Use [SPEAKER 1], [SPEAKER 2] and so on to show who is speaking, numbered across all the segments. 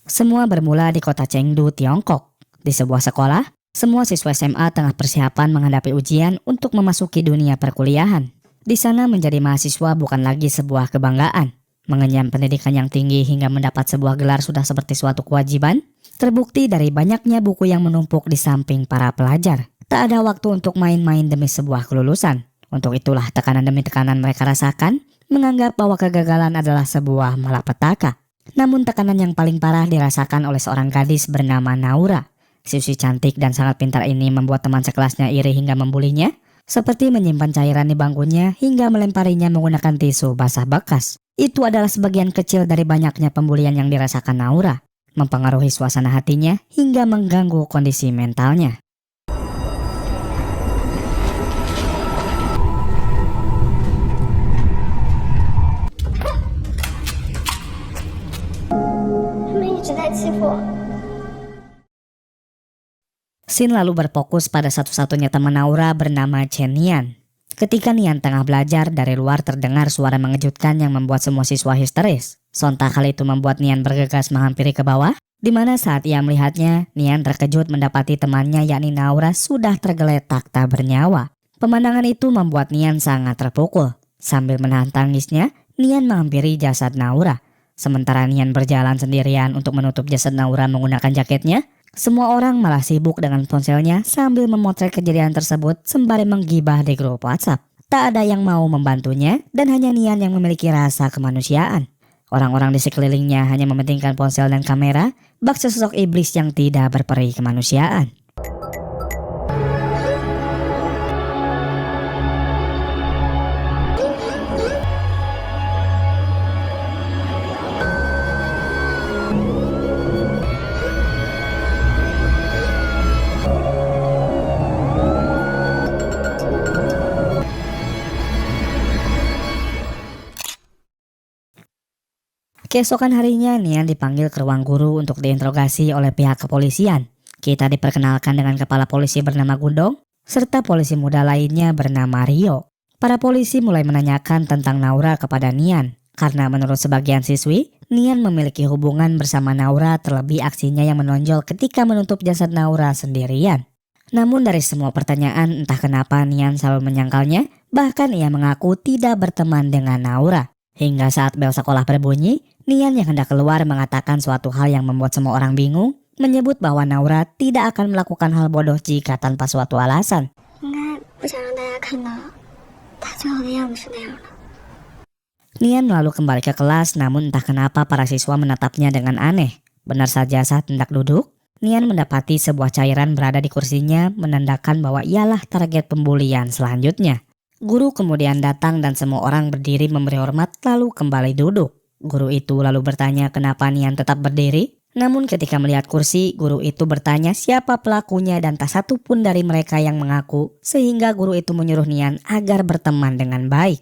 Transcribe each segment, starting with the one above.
[SPEAKER 1] Semua bermula di kota Chengdu, Tiongkok. Di sebuah sekolah, semua siswa SMA tengah persiapan menghadapi ujian untuk memasuki dunia perkuliahan. Di sana menjadi mahasiswa bukan lagi sebuah kebanggaan. Mengenyam pendidikan yang tinggi hingga mendapat sebuah gelar sudah seperti suatu kewajiban. Terbukti dari banyaknya buku yang menumpuk di samping para pelajar. Tak ada waktu untuk main-main demi sebuah kelulusan. Untuk itulah tekanan demi tekanan mereka rasakan, menganggap bahwa kegagalan adalah sebuah malapetaka. Namun tekanan yang paling parah dirasakan oleh seorang gadis bernama Naura. Siswi cantik dan sangat pintar ini membuat teman sekelasnya iri hingga membulinya, seperti menyimpan cairan di bangkunya hingga melemparinya menggunakan tisu basah bekas. Itu adalah sebagian kecil dari banyaknya pembulian yang dirasakan Naura, mempengaruhi suasana hatinya hingga mengganggu kondisi mentalnya. Sin lalu berfokus pada satu-satunya teman Naura bernama Chen Nian. Ketika Nian tengah belajar, dari luar terdengar suara mengejutkan yang membuat semua siswa histeris. Sontak hal itu membuat Nian bergegas menghampiri ke bawah, di mana saat ia melihatnya, Nian terkejut mendapati temannya yakni Naura sudah tergeletak tak bernyawa. Pemandangan itu membuat Nian sangat terpukul. Sambil menahan tangisnya, Nian menghampiri jasad Naura. Sementara Nian berjalan sendirian untuk menutup jasad Naura menggunakan jaketnya, semua orang malah sibuk dengan ponselnya sambil memotret kejadian tersebut sembari menggibah di grup WhatsApp. Tak ada yang mau membantunya dan hanya Nian yang memiliki rasa kemanusiaan. Orang-orang di sekelilingnya hanya mementingkan ponsel dan kamera, bak sosok iblis yang tidak berperi kemanusiaan. Keesokan harinya, Nian dipanggil ke ruang guru untuk diinterogasi oleh pihak kepolisian. Kita diperkenalkan dengan kepala polisi bernama Gundong, serta polisi muda lainnya bernama Rio. Para polisi mulai menanyakan tentang Naura kepada Nian, karena menurut sebagian siswi, Nian memiliki hubungan bersama Naura terlebih aksinya yang menonjol ketika menutup jasad Naura sendirian. Namun dari semua pertanyaan, entah kenapa Nian selalu menyangkalnya, bahkan ia mengaku tidak berteman dengan Naura. Hingga saat bel sekolah berbunyi, Nian yang hendak keluar mengatakan suatu hal yang membuat semua orang bingung, menyebut bahwa Naura tidak akan melakukan hal bodoh jika tanpa suatu alasan. Nian lalu kembali ke kelas, namun entah kenapa para siswa menatapnya dengan aneh. Benar saja saat hendak duduk, Nian mendapati sebuah cairan berada di kursinya, menandakan bahwa ialah target pembulian selanjutnya. Guru kemudian datang dan semua orang berdiri memberi hormat lalu kembali duduk. Guru itu lalu bertanya kenapa Nian tetap berdiri. Namun ketika melihat kursi, guru itu bertanya siapa pelakunya dan tak satu pun dari mereka yang mengaku, sehingga guru itu menyuruh Nian agar berteman dengan baik.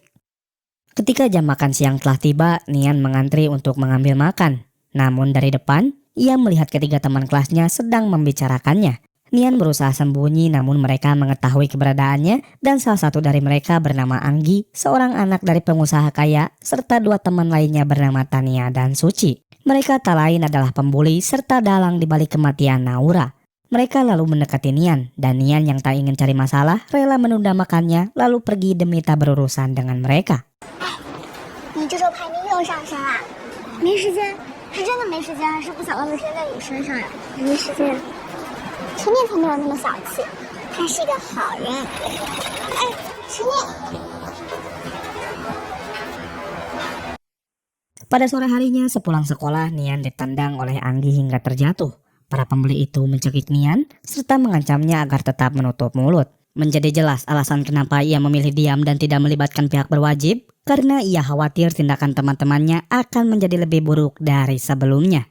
[SPEAKER 1] Ketika jam makan siang telah tiba, Nian mengantri untuk mengambil makan. Namun dari depan, ia melihat ketiga teman kelasnya sedang membicarakannya. Nian berusaha sembunyi namun mereka mengetahui keberadaannya dan salah satu dari mereka bernama Anggi, seorang anak dari pengusaha kaya, serta dua teman lainnya bernama Tania dan Suci. Mereka tak lain adalah pembuli serta dalang di balik kematian Naura. Mereka lalu mendekati Nian dan Nian yang tak ingin cari masalah rela menunda makannya lalu pergi demi tak berurusan dengan mereka. Pada sore harinya sepulang sekolah, Nian ditendang oleh Anggi hingga terjatuh. Para pembeli itu mencekik Nian serta mengancamnya agar tetap menutup mulut. Menjadi jelas alasan kenapa ia memilih diam dan tidak melibatkan pihak berwajib, karena ia khawatir tindakan teman-temannya akan menjadi lebih buruk dari sebelumnya.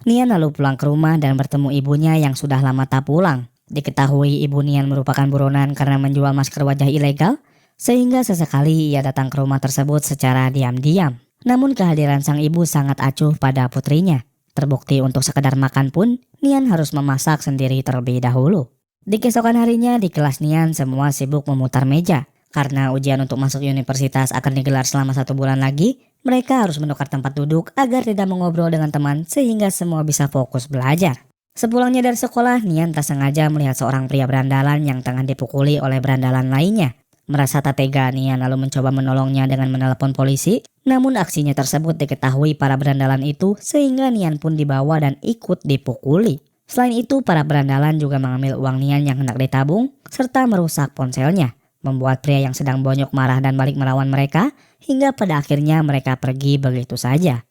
[SPEAKER 1] Nian lalu pulang ke rumah dan bertemu ibunya yang sudah lama tak pulang. Diketahui ibu Nian merupakan buronan karena menjual masker wajah ilegal, sehingga sesekali ia datang ke rumah tersebut secara diam-diam. Namun kehadiran sang ibu sangat acuh pada putrinya. Terbukti untuk sekedar makan pun, Nian harus memasak sendiri terlebih dahulu. Di keesokan harinya di kelas Nian semua sibuk memutar meja. Karena ujian untuk masuk universitas akan digelar selama 1 bulan lagi, mereka harus menukar tempat duduk agar tidak mengobrol dengan teman sehingga semua bisa fokus belajar. Sepulangnya dari sekolah, Nian tak sengaja melihat seorang pria berandalan yang tengah dipukuli oleh berandalan lainnya. Merasa tak tega, Nian lalu mencoba menolongnya dengan menelepon polisi. Namun aksinya tersebut diketahui para berandalan itu sehingga Nian pun dibawa dan ikut dipukuli. Selain itu, para berandalan juga mengambil uang Nian yang hendak ditabung serta merusak ponselnya, membuat pria yang sedang bonyok marah dan balik melawan mereka, hingga pada akhirnya mereka pergi begitu saja.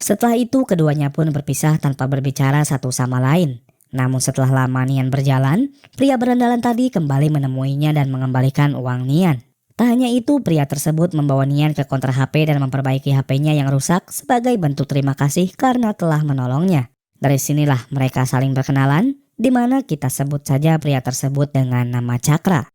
[SPEAKER 1] Setelah itu keduanya pun berpisah tanpa berbicara satu sama lain. Namun setelah lama Nian berjalan, pria berandalan tadi kembali menemuinya dan mengembalikan uang Nian. Tak hanya itu, pria tersebut membawa Nian ke konter HP dan memperbaiki HP-nya yang rusak sebagai bentuk terima kasih karena telah menolongnya. Dari sinilah mereka saling berkenalan, di mana kita sebut saja pria tersebut dengan nama Cakra.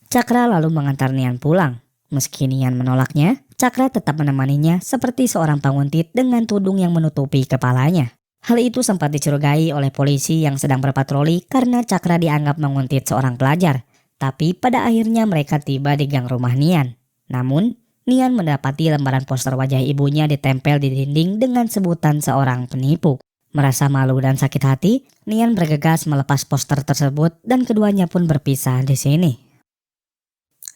[SPEAKER 1] Cakra lalu mengantar Nian pulang. Meski Nian menolaknya, Cakra tetap menemaninya seperti seorang penguntit dengan tudung yang menutupi kepalanya. Hal itu sempat dicurigai oleh polisi yang sedang berpatroli karena Cakra dianggap menguntit seorang pelajar. Tapi pada akhirnya mereka tiba di gang rumah Nian. Namun, Nian mendapati lembaran poster wajah ibunya ditempel di dinding dengan sebutan seorang penipu. Merasa malu dan sakit hati, Nian bergegas melepas poster tersebut dan keduanya pun berpisah di sini.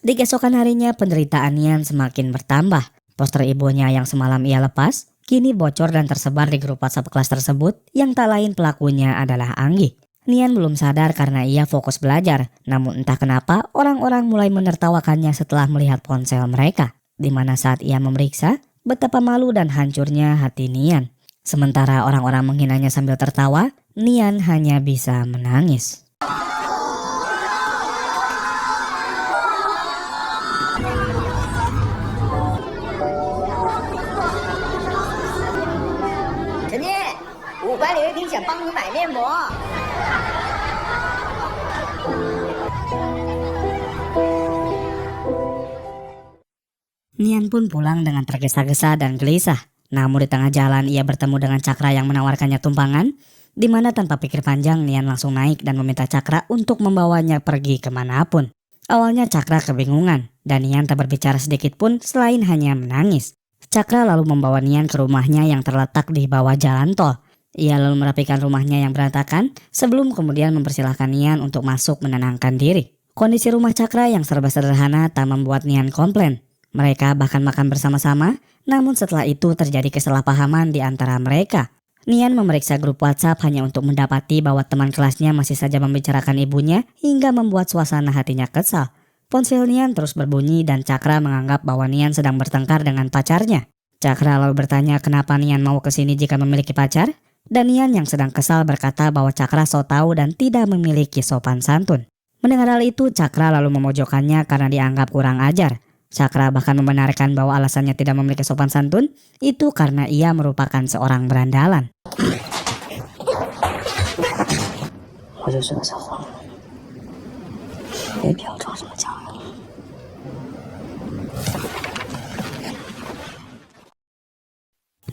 [SPEAKER 1] Di keesokan harinya penderitaan Nian semakin bertambah. Poster ibunya yang semalam ia lepas, kini bocor dan tersebar di grup WhatsApp kelas tersebut yang tak lain pelakunya adalah Anggi. Nian belum sadar karena ia fokus belajar, namun entah kenapa orang-orang mulai menertawakannya setelah melihat ponsel mereka. Di mana saat ia memeriksa, betapa malu dan hancurnya hati Nian. Sementara orang-orang menghinanya sambil tertawa, Nian hanya bisa menangis. Nian pun pulang dengan tergesa-gesa dan gelisah. Namun di tengah jalan ia bertemu dengan Cakra yang menawarkannya tumpangan, di mana tanpa pikir panjang Nian langsung naik dan meminta Cakra untuk membawanya pergi kemanapun. Awalnya Cakra kebingungan dan Nian tak berbicara sedikit pun selain hanya menangis. Cakra lalu membawa Nian ke rumahnya yang terletak di bawah jalan tol. Ia lalu merapikan rumahnya yang berantakan sebelum kemudian mempersilahkan Nian untuk masuk menenangkan diri. Kondisi rumah Cakra yang serba sederhana tak membuat Nian komplain. Mereka bahkan makan bersama-sama, namun setelah itu terjadi kesalahpahaman di antara mereka. Nian memeriksa grup WhatsApp hanya untuk mendapati bahwa teman kelasnya masih saja membicarakan ibunya hingga membuat suasana hatinya kesal. Ponsel Nian terus berbunyi dan Cakra menganggap bahwa Nian sedang bertengkar dengan pacarnya. Cakra lalu bertanya kenapa Nian mau kesini jika memiliki pacar, dan Nian yang sedang kesal berkata bahwa Cakra so tahu dan tidak memiliki sopan santun. Mendengar hal itu, Cakra lalu memojokkannya karena dianggap kurang ajar. Cakra bahkan membenarkan bahwa alasannya tidak memiliki sopan santun itu karena ia merupakan seorang berandalan.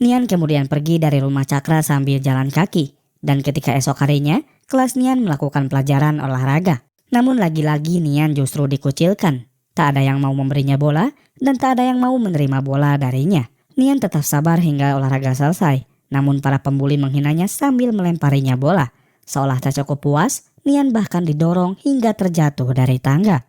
[SPEAKER 1] Nian kemudian pergi dari rumah Cakra sambil jalan kaki. Dan ketika esok harinya, kelas Nian melakukan pelajaran olahraga. Namun lagi-lagi Nian justru dikucilkan. Tak ada yang mau memberinya bola dan tak ada yang mau menerima bola darinya. Nian tetap sabar hingga olahraga selesai. Namun para pembuli menghinanya sambil melemparinya bola. Seolah tak cukup puas, Nian bahkan didorong hingga terjatuh dari tangga.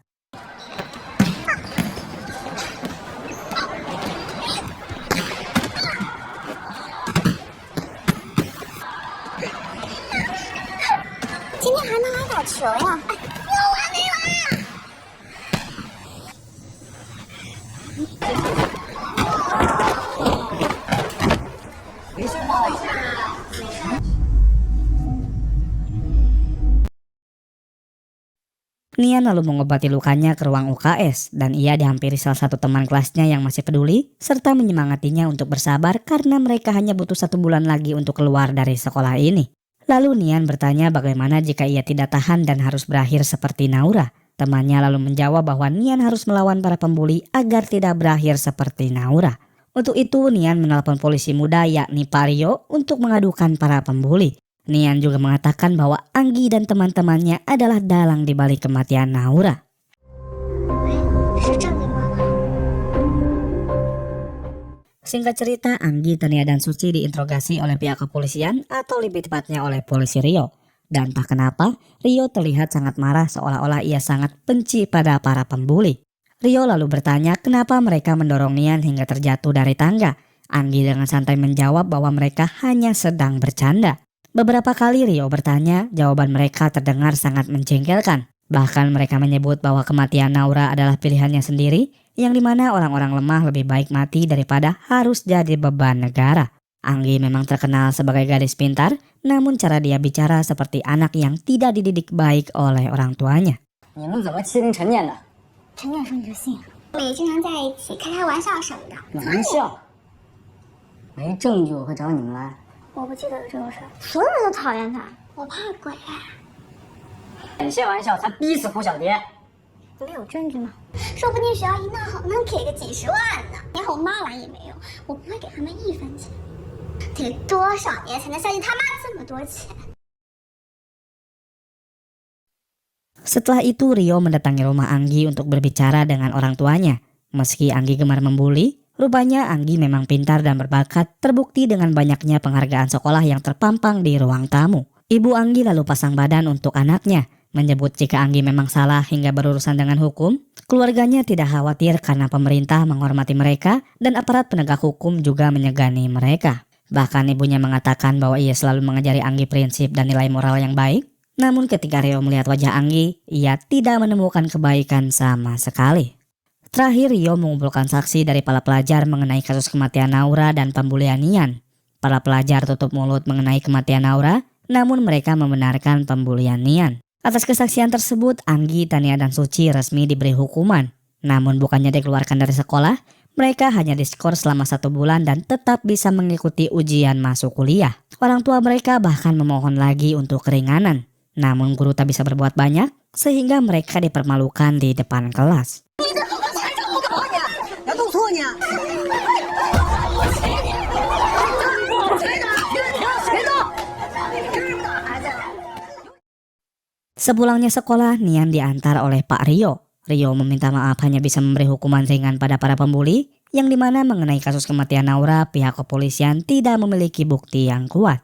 [SPEAKER 1] Nian lalu mengobati lukanya ke ruang UKS dan ia dihampiri salah satu teman kelasnya yang masih peduli serta menyemangatinya untuk bersabar karena mereka hanya butuh 1 bulan lagi untuk keluar dari sekolah ini. Lalu Nian bertanya bagaimana jika ia tidak tahan dan harus berakhir seperti Naura. Temannya lalu menjawab bahwa Nian harus melawan para pembuli agar tidak berakhir seperti Naura. Untuk itu Nian menelpon polisi muda yakni Pak Rio untuk mengadukan para pembuli. Nian juga mengatakan bahwa Anggi dan teman-temannya adalah dalang di balik kematian Naura. Singkat cerita, Anggi, Tania, dan Suci diinterogasi oleh pihak kepolisian atau lebih tepatnya oleh polisi Rio. Dan tak kenapa, Rio terlihat sangat marah seolah-olah ia sangat benci pada para pembuli. Rio lalu bertanya kenapa mereka mendorong Nian hingga terjatuh dari tangga. Anggi dengan santai menjawab bahwa mereka hanya sedang bercanda. Beberapa kali Rio bertanya, jawaban mereka terdengar sangat menjengkelkan. Bahkan mereka menyebut bahwa kematian Naura adalah pilihannya sendiri, yang dimana orang-orang lemah lebih baik mati daripada harus jadi beban negara. Anggi memang terkenal sebagai gadis pintar, namun cara dia bicara seperti anak yang tidak dididik baik oleh orang tuanya. Setelah itu Rio mendatangi rumah Anggi untuk berbicara dengan orang tuanya. Meski Anggi gemar membuli, rupanya Anggi memang pintar dan berbakat, terbukti dengan banyaknya penghargaan sekolah yang terpampang di ruang tamu. Ibu Anggi lalu pasang badan untuk anaknya, menyebut jika Anggi memang salah hingga berurusan dengan hukum, keluarganya tidak khawatir karena pemerintah menghormati mereka dan aparat penegak hukum juga menyegani mereka. Bahkan ibunya mengatakan bahwa ia selalu mengajari Anggi prinsip dan nilai moral yang baik. Namun ketika Rio melihat wajah Anggi, ia tidak menemukan kebaikan sama sekali. Terakhir Rio mengumpulkan saksi dari para pelajar mengenai kasus kematian Naura dan pembulian Nian. Para pelajar tutup mulut mengenai kematian Naura, namun mereka membenarkan pembulian Nian. Atas kesaksian tersebut, Anggi, Tania, dan Suci resmi diberi hukuman. Namun bukannya dikeluarkan dari sekolah, mereka hanya diskor selama 1 bulan dan tetap bisa mengikuti ujian masuk kuliah. Orang tua mereka bahkan memohon lagi untuk keringanan. Namun guru tak bisa berbuat banyak, sehingga mereka dipermalukan di depan kelas. Sepulangnya sekolah, Nian diantar oleh Pak Rio. Rio meminta maaf hanya bisa memberi hukuman ringan pada para pembuli, yang dimana mengenai kasus kematian Naura, pihak kepolisian tidak memiliki bukti yang kuat.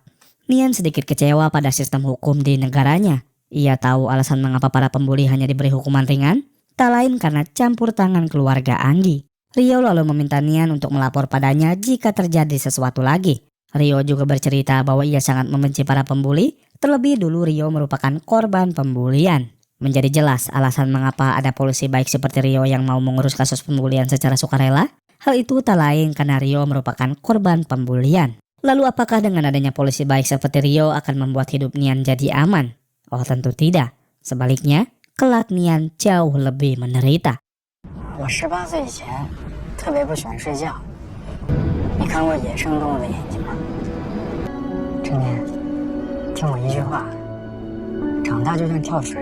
[SPEAKER 1] Nian sedikit kecewa pada sistem hukum di negaranya. Ia tahu alasan mengapa para pembuli hanya diberi hukuman ringan, tak lain karena campur tangan keluarga Anggi. Rio lalu meminta Nian untuk melapor padanya jika terjadi sesuatu lagi. Rio juga bercerita bahwa ia sangat membenci para pembuli, terlebih dulu Rio merupakan korban pembulian. Menjadi jelas alasan mengapa ada polisi baik seperti Rio yang mau mengurus kasus pembulian secara sukarela. Hal itu tak lain karena Rio merupakan korban pembulian. Lalu apakah dengan adanya polisi baik seperti Rio akan membuat hidup Nian jadi aman? Oh tentu tidak. Sebaliknya, kelak Nian jauh lebih menderita.
[SPEAKER 2] 我18岁以前特别不喜欢睡觉。你看过野生动物的眼睛吗？陈年，听我一句话，长大就像跳水。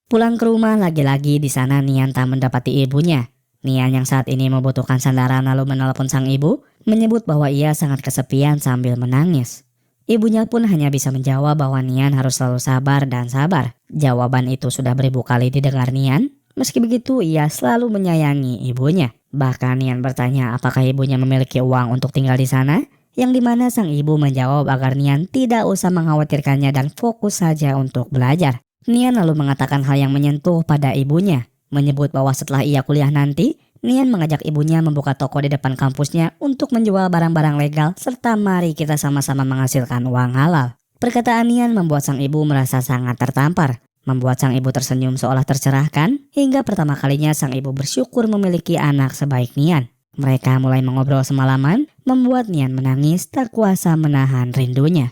[SPEAKER 1] Pulang ke rumah lagi-lagi di sana Nian tak mendapati ibunya. Nian yang saat ini membutuhkan sandaran lalu menelpon sang ibu, menyebut bahwa ia sangat kesepian sambil menangis. Ibunya pun hanya bisa menjawab bahwa Nian harus selalu sabar dan sabar. Jawaban itu sudah beribu kali didengar Nian. Meski begitu, ia selalu menyayangi ibunya. Bahkan Nian bertanya apakah ibunya memiliki uang untuk tinggal di sana, yang dimana sang ibu menjawab agar Nian tidak usah mengkhawatirkannya dan fokus saja untuk belajar. Nian lalu mengatakan hal yang menyentuh pada ibunya, menyebut bahwa setelah ia kuliah nanti, Nian mengajak ibunya membuka toko di depan kampusnya untuk menjual barang-barang legal serta mari kita sama-sama menghasilkan uang halal. Perkataan Nian membuat sang ibu merasa sangat tertampar, membuat sang ibu tersenyum seolah tercerahkan, hingga pertama kalinya sang ibu bersyukur memiliki anak sebaik Nian. Mereka mulai mengobrol semalaman, membuat Nian menangis tak kuasa menahan rindunya.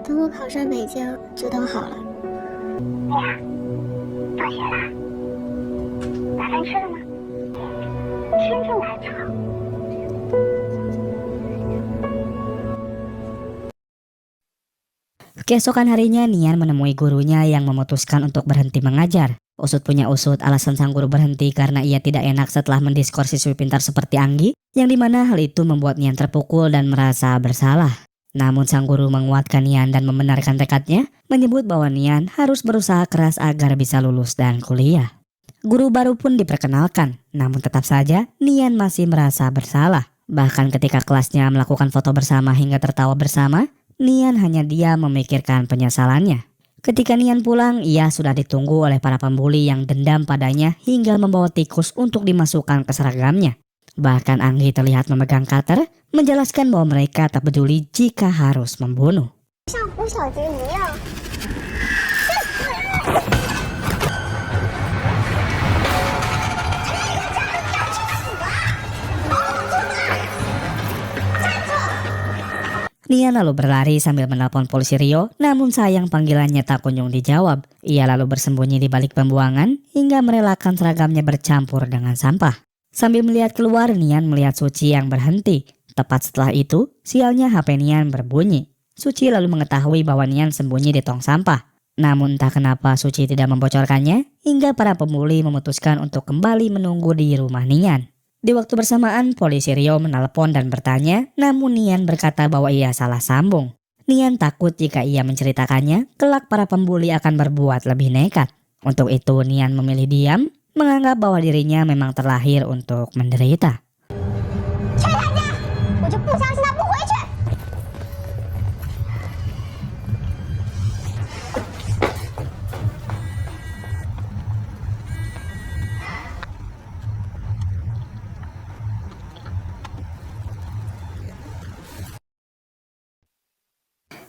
[SPEAKER 3] 等我考上北京就都好了。放学啦？晚饭吃了吗？珍珠奶茶。
[SPEAKER 1] Keesokan harinya Nian menemui gurunya yang memutuskan untuk berhenti mengajar. Usut punya usut, alasan sang guru berhenti karena ia tidak enak setelah mendiskors siswi pintar seperti Anggi, yang dimana hal itu membuat Nian terpukul dan merasa bersalah. Namun sang guru menguatkan Nian dan membenarkan tekadnya, menyebut bahwa Nian harus berusaha keras agar bisa lulus dan kuliah. Guru baru pun diperkenalkan, namun tetap saja Nian masih merasa bersalah. Bahkan ketika kelasnya melakukan foto bersama hingga tertawa bersama, Nian hanya diam memikirkan penyesalannya. Ketika Nian pulang, ia sudah ditunggu oleh para pembuli yang dendam padanya hingga membawa tikus untuk dimasukkan ke seragamnya. Bahkan Anggi terlihat memegang cutter, menjelaskan bahwa mereka tak peduli jika harus membunuh.
[SPEAKER 3] 像胡小姐一样。
[SPEAKER 1] Nian lalu berlari sambil menelpon polisi Rio, namun sayang panggilannya tak kunjung dijawab. Ia lalu bersembunyi di balik pembuangan hingga merelakan seragamnya bercampur dengan sampah. Sambil melihat keluar, Nian melihat Suci yang berhenti. Tepat setelah itu, sialnya HP Nian berbunyi. Suci lalu mengetahui bahwa Nian sembunyi di tong sampah. Namun entah kenapa Suci tidak membocorkannya, hingga para pembuli memutuskan untuk kembali menunggu di rumah Nian. Di waktu bersamaan, polisi Rio menelpon dan bertanya, namun Nian berkata bahwa ia salah sambung. Nian takut jika ia menceritakannya, kelak para pembuli akan berbuat lebih nekat. Untuk itu Nian memilih diam, menganggap bahwa dirinya memang terlahir untuk menderita.
[SPEAKER 3] 劝他家，我就不相信他不回去。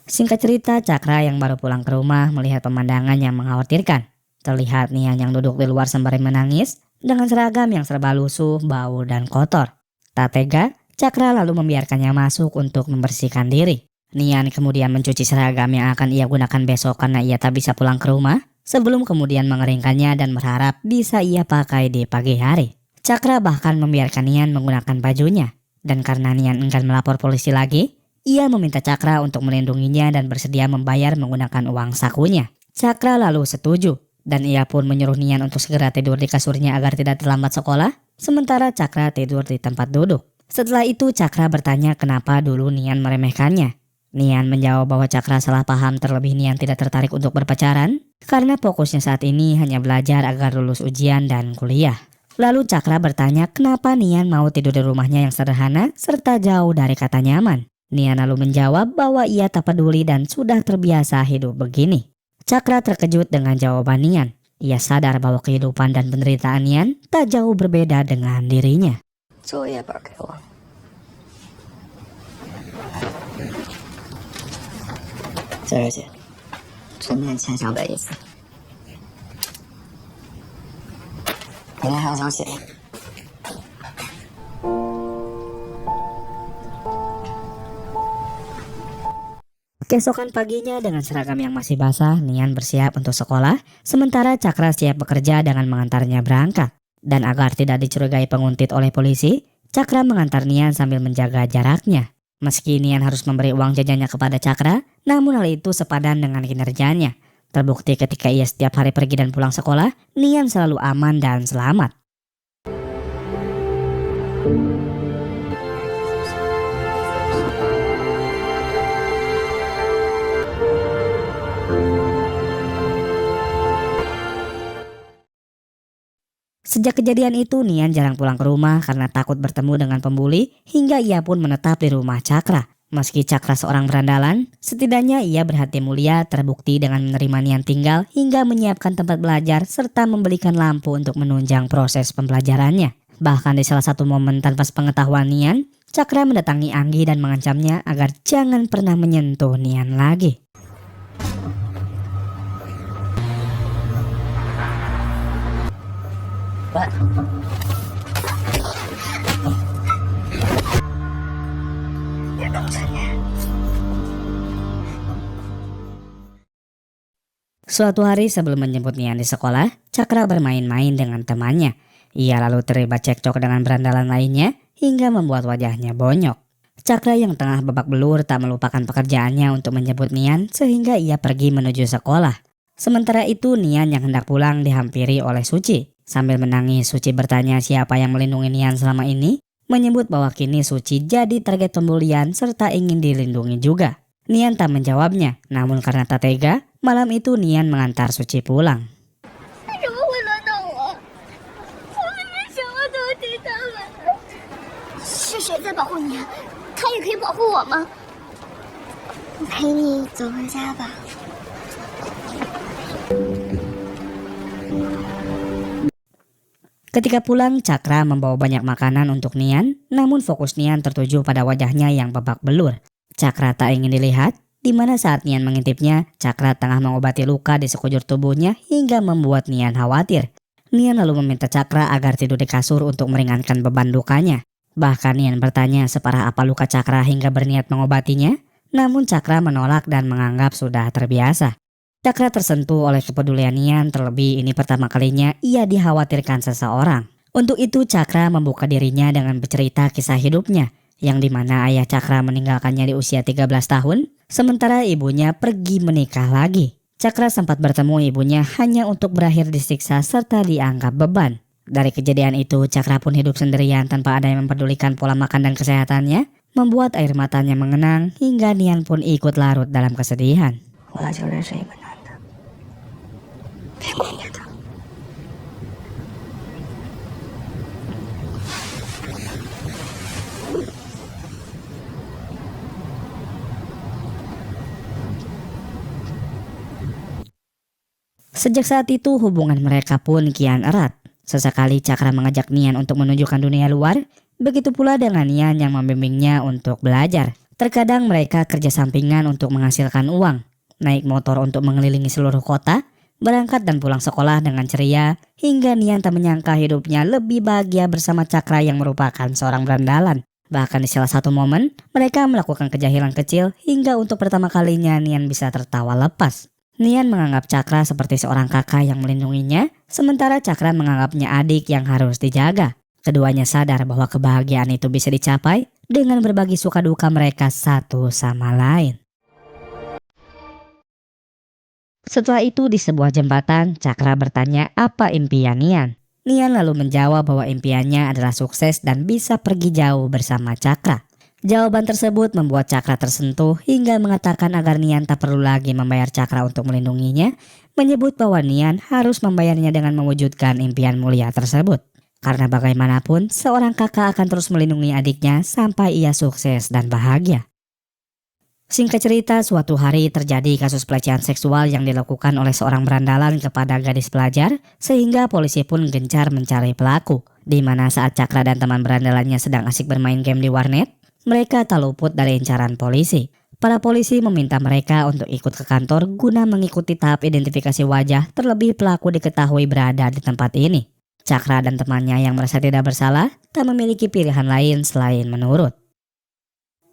[SPEAKER 1] Singkat cerita, Cakra yang baru pulang ke rumah melihat pemandangan yang mengkhawatirkan. Terlihat Nian yang duduk di luar sembari menangis dengan seragam yang serba lusuh, bau, dan kotor. Tak tega, Cakra lalu membiarkannya masuk untuk membersihkan diri. Nian kemudian mencuci seragam yang akan ia gunakan besok karena ia tak bisa pulang ke rumah, sebelum kemudian mengeringkannya dan berharap bisa ia pakai di pagi hari. Cakra bahkan membiarkan Nian menggunakan bajunya. Dan karena Nian enggan melapor polisi lagi, ia meminta Cakra untuk melindunginya dan bersedia membayar menggunakan uang sakunya. Cakra lalu setuju, dan ia pun menyuruh Nian untuk segera tidur di kasurnya agar tidak terlambat sekolah, sementara Cakra tidur di tempat duduk. Setelah itu Cakra bertanya kenapa dulu Nian meremehkannya. Nian menjawab bahwa Cakra salah paham, terlebih Nian tidak tertarik untuk berpacaran, karena fokusnya saat ini hanya belajar agar lulus ujian dan kuliah. Lalu Cakra bertanya kenapa Nian mau tidur di rumahnya yang sederhana serta jauh dari kata nyaman. Nian lalu menjawab bahwa ia tak peduli dan sudah terbiasa hidup begini. Cakra terkejut dengan jawaban Nian. Ia sadar bahwa kehidupan dan penderitaan Nian tak jauh berbeda dengan dirinya.
[SPEAKER 2] 作业本给我。小月姐，全面签上本意思。明天还要交写。
[SPEAKER 1] Keesokan paginya dengan seragam yang masih basah, Nian bersiap untuk sekolah, sementara Cakra siap bekerja dengan mengantarnya berangkat. Dan agar tidak dicurigai penguntit oleh polisi, Cakra mengantar Nian sambil menjaga jaraknya. Meski Nian harus memberi uang jajannya kepada Cakra, namun hal itu sepadan dengan kinerjanya. Terbukti ketika ia setiap hari pergi dan pulang sekolah, Nian selalu aman dan selamat. Sejak kejadian itu, Nian jarang pulang ke rumah karena takut bertemu dengan pembuli, hingga ia pun menetap di rumah Cakra. Meski Cakra seorang berandalan, setidaknya ia berhati mulia, terbukti dengan menerima Nian tinggal hingga menyiapkan tempat belajar serta membelikan lampu untuk menunjang proses pembelajarannya. Bahkan di salah satu momen tanpa sepengetahuan Nian, Cakra mendatangi Anggi dan mengancamnya agar jangan pernah menyentuh Nian lagi. Suatu hari sebelum menjemput Nian di sekolah, Cakra bermain-main dengan temannya. Ia lalu terlibat cekcok dengan berandalan lainnya hingga membuat wajahnya bonyok. Cakra yang tengah babak belur tak melupakan pekerjaannya untuk menjemput Nian sehingga ia pergi menuju sekolah. Sementara itu Nian yang hendak pulang dihampiri oleh Suci. Sambil menangis, Suci bertanya siapa yang melindungi Nian selama ini, menyebut bahwa kini Suci jadi target pembulian serta ingin dilindungi juga. Nian tak menjawabnya, namun karena tak tega, malam itu Nian mengantar Suci pulang.
[SPEAKER 3] 为什么会轮到我？我明明什么都替他们。是谁在保护你？他也可以保护我吗？陪你走回家吧。
[SPEAKER 1] Ketika pulang, Cakra membawa banyak makanan untuk Nian, namun fokus Nian tertuju pada wajahnya yang babak belur. Cakra tak ingin dilihat, di mana saat Nian mengintipnya, Cakra tengah mengobati luka di sekujur tubuhnya hingga membuat Nian khawatir. Nian lalu meminta Cakra agar tidur di kasur untuk meringankan beban lukanya. Bahkan Nian bertanya separah apa luka Cakra hingga berniat mengobatinya, namun Cakra menolak dan menganggap sudah terbiasa. Cakra tersentuh oleh kepedulian Nian, terlebih ini pertama kalinya ia dikhawatirkan seseorang. Untuk itu Cakra membuka dirinya dengan bercerita kisah hidupnya, yang dimana ayah Cakra meninggalkannya di usia 13 tahun, sementara ibunya pergi menikah lagi. Cakra sempat bertemu ibunya hanya untuk berakhir disiksa serta dianggap beban. Dari kejadian itu Cakra pun hidup sendirian tanpa ada yang mempedulikan pola makan dan kesehatannya, membuat air matanya mengenang hingga Nian pun ikut larut dalam kesedihan.
[SPEAKER 2] 我俩就认识一个男的，别管着他。
[SPEAKER 1] Sejak saat itu hubungan mereka pun kian erat. Sesekali Cakra mengajak Nian untuk menunjukkan dunia luar, begitu pula dengan Nian yang membimbingnya untuk belajar. Terkadang mereka kerja sampingan untuk menghasilkan uang, naik motor untuk mengelilingi seluruh kota, berangkat dan pulang sekolah dengan ceria, hingga Nian tak menyangka hidupnya lebih bahagia bersama Cakra yang merupakan seorang berandalan. Bahkan di salah satu momen, mereka melakukan kejahilan kecil hingga untuk pertama kalinya Nian bisa tertawa lepas. Nian menganggap Cakra seperti seorang kakak yang melindunginya, sementara Cakra menganggapnya adik yang harus dijaga. Keduanya sadar bahwa kebahagiaan itu bisa dicapai dengan berbagi suka duka mereka satu sama lain. Setelah itu di sebuah jembatan, Cakra bertanya apa impian Nian. Nian lalu menjawab bahwa impiannya adalah sukses dan bisa pergi jauh bersama Cakra. Jawaban tersebut membuat Cakra tersentuh hingga mengatakan agar Nian tak perlu lagi membayar Cakra untuk melindunginya, menyebut bahwa Nian harus membayarnya dengan mewujudkan impian mulia tersebut. Karena bagaimanapun, seorang kakak akan terus melindungi adiknya sampai ia sukses dan bahagia. Singkat cerita, suatu hari terjadi kasus pelecehan seksual yang dilakukan oleh seorang berandalan kepada gadis pelajar, sehingga polisi pun gencar mencari pelaku. Di mana saat Cakra dan teman berandalannya sedang asik bermain game di warnet, mereka tak luput dari incaran polisi. Para polisi meminta mereka untuk ikut ke kantor guna mengikuti tahap identifikasi wajah, terlebih pelaku diketahui berada di tempat ini. Cakra dan temannya yang merasa tidak bersalah tak memiliki pilihan lain selain menurut.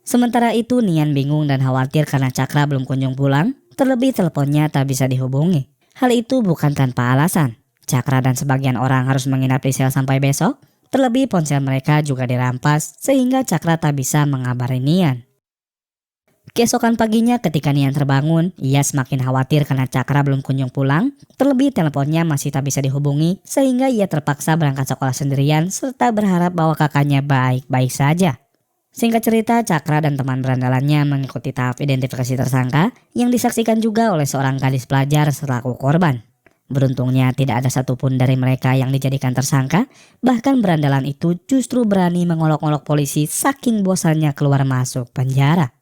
[SPEAKER 1] Sementara itu Nian bingung dan khawatir karena Cakra belum kunjung pulang, terlebih teleponnya tak bisa dihubungi. Hal itu bukan tanpa alasan. Cakra dan sebagian orang harus menginap di sel sampai besok, terlebih ponsel mereka juga dirampas sehingga Cakra tak bisa mengabari Nian. Keesokan paginya ketika Nian terbangun, ia semakin khawatir karena Cakra belum kunjung pulang, terlebih teleponnya masih tak bisa dihubungi sehingga ia terpaksa berangkat sekolah sendirian serta berharap bahwa kakaknya baik-baik saja. Singkat cerita, Cakra dan teman berandalannya mengikuti tahap identifikasi tersangka yang disaksikan juga oleh seorang gadis pelajar selaku korban. Beruntungnya tidak ada satupun dari mereka yang dijadikan tersangka, bahkan berandalan itu justru berani mengolok-olok polisi saking bosannya keluar masuk penjara.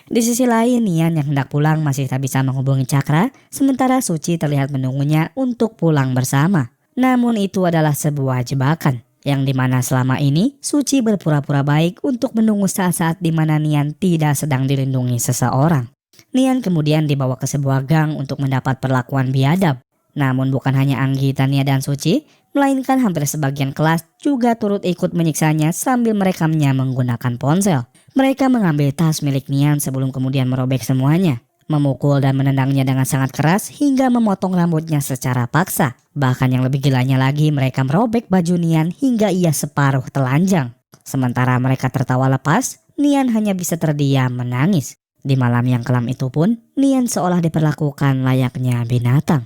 [SPEAKER 1] Di sisi lain, Nian yang hendak pulang masih tak bisa menghubungi Cakra, sementara Suci terlihat menunggunya untuk pulang bersama. Namun itu adalah sebuah jebakan, yang dimana selama ini Suci berpura-pura baik untuk menunggu saat-saat dimana Nian tidak sedang dilindungi seseorang. Nian kemudian dibawa ke sebuah gang untuk mendapat perlakuan biadab. Namun bukan hanya Anggi, Tania, dan Suci, melainkan hampir sebagian kelas juga turut ikut menyiksanya sambil merekamnya menggunakan ponsel. Mereka mengambil tas milik Nian sebelum kemudian merobek semuanya, memukul dan menendangnya dengan sangat keras hingga memotong rambutnya secara paksa. Bahkan yang lebih gilanya lagi, mereka merobek baju Nian hingga ia separuh telanjang. Sementara mereka tertawa lepas, Nian hanya bisa terdiam menangis. Di malam yang kelam itu pun, Nian seolah diperlakukan layaknya binatang.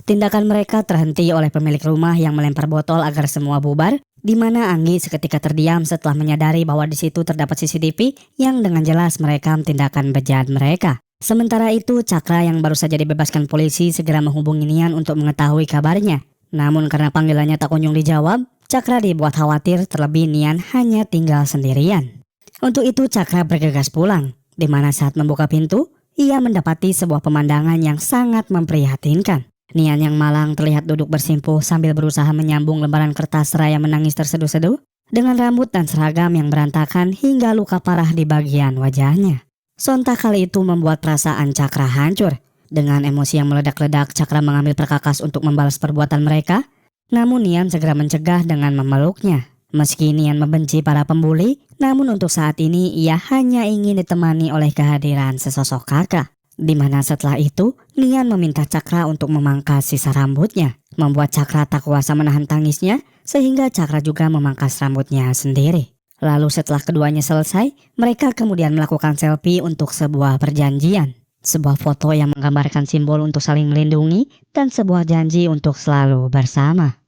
[SPEAKER 1] Tindakan mereka terhenti oleh pemilik rumah yang melempar botol agar semua bubar, di mana Anggi seketika terdiam setelah menyadari bahwa di situ terdapat CCTV yang dengan jelas merekam tindakan bejat mereka. Sementara itu, Cakra yang baru saja dibebaskan polisi segera menghubungi Nian untuk mengetahui kabarnya. Namun karena panggilannya tak kunjung dijawab, Cakra dibuat khawatir terlebih Nian hanya tinggal sendirian. Untuk itu Cakra bergegas pulang, di mana saat membuka pintu, ia mendapati sebuah pemandangan yang sangat memprihatinkan. Nian yang malang terlihat duduk bersimpuh sambil berusaha menyambung lembaran kertas seraya menangis terseduh-seduh dengan rambut dan seragam yang berantakan hingga luka parah di bagian wajahnya. Sontak kali itu membuat perasaan Cakra hancur. Dengan emosi yang meledak-ledak, Cakra mengambil perkakas untuk membalas perbuatan mereka. Namun Nian segera mencegah dengan memeluknya. Meski Nian membenci para pembuli, namun untuk saat ini ia hanya ingin ditemani oleh kehadiran sesosok kakak. Di mana setelah itu, Nian meminta Cakra untuk memangkas sisa rambutnya, membuat Cakra tak kuasa menahan tangisnya, sehingga Cakra juga memangkas rambutnya sendiri. Lalu setelah keduanya selesai, mereka kemudian melakukan selfie untuk sebuah perjanjian. Sebuah foto yang menggambarkan simbol untuk saling melindungi dan sebuah janji untuk selalu bersama.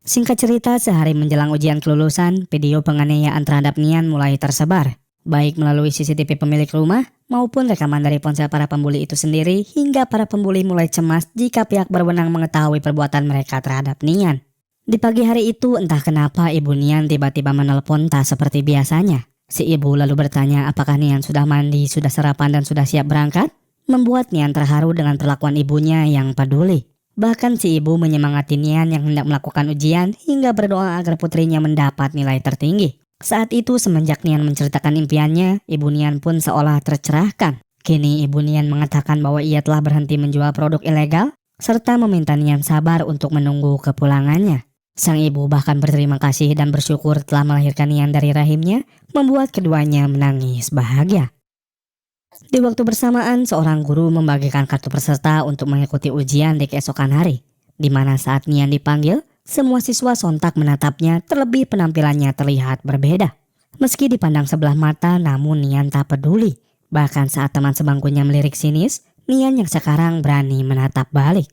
[SPEAKER 1] Singkat cerita, sehari menjelang ujian kelulusan, video penganiayaan terhadap Nian mulai tersebar. Baik melalui CCTV pemilik rumah maupun rekaman dari ponsel para pembuli itu sendiri, hingga para pembuli mulai cemas jika pihak berwenang mengetahui perbuatan mereka terhadap Nian. Di pagi hari itu entah kenapa ibu Nian tiba-tiba menelpon tak seperti biasanya. Si ibu lalu bertanya apakah Nian sudah mandi, sudah sarapan dan sudah siap berangkat, membuat Nian terharu dengan perlakuan ibunya yang peduli. Bahkan si ibu menyemangati Nian yang hendak melakukan ujian hingga berdoa agar putrinya mendapat nilai tertinggi. Saat itu semenjak Nian menceritakan impiannya, ibu Nian pun seolah tercerahkan. Kini ibu Nian mengatakan bahwa ia telah berhenti menjual produk ilegal, serta meminta Nian sabar untuk menunggu kepulangannya. Sang ibu bahkan berterima kasih dan bersyukur telah melahirkan Nian dari rahimnya, membuat keduanya menangis bahagia. Di waktu bersamaan, seorang guru membagikan kartu peserta untuk mengikuti ujian di keesokan hari, di mana saat Nian dipanggil, semua siswa sontak menatapnya, terlebih penampilannya terlihat berbeda. Meski dipandang sebelah mata, namun Nian tak peduli. Bahkan saat teman sebangkunya melirik sinis, Nian yang sekarang berani menatap balik.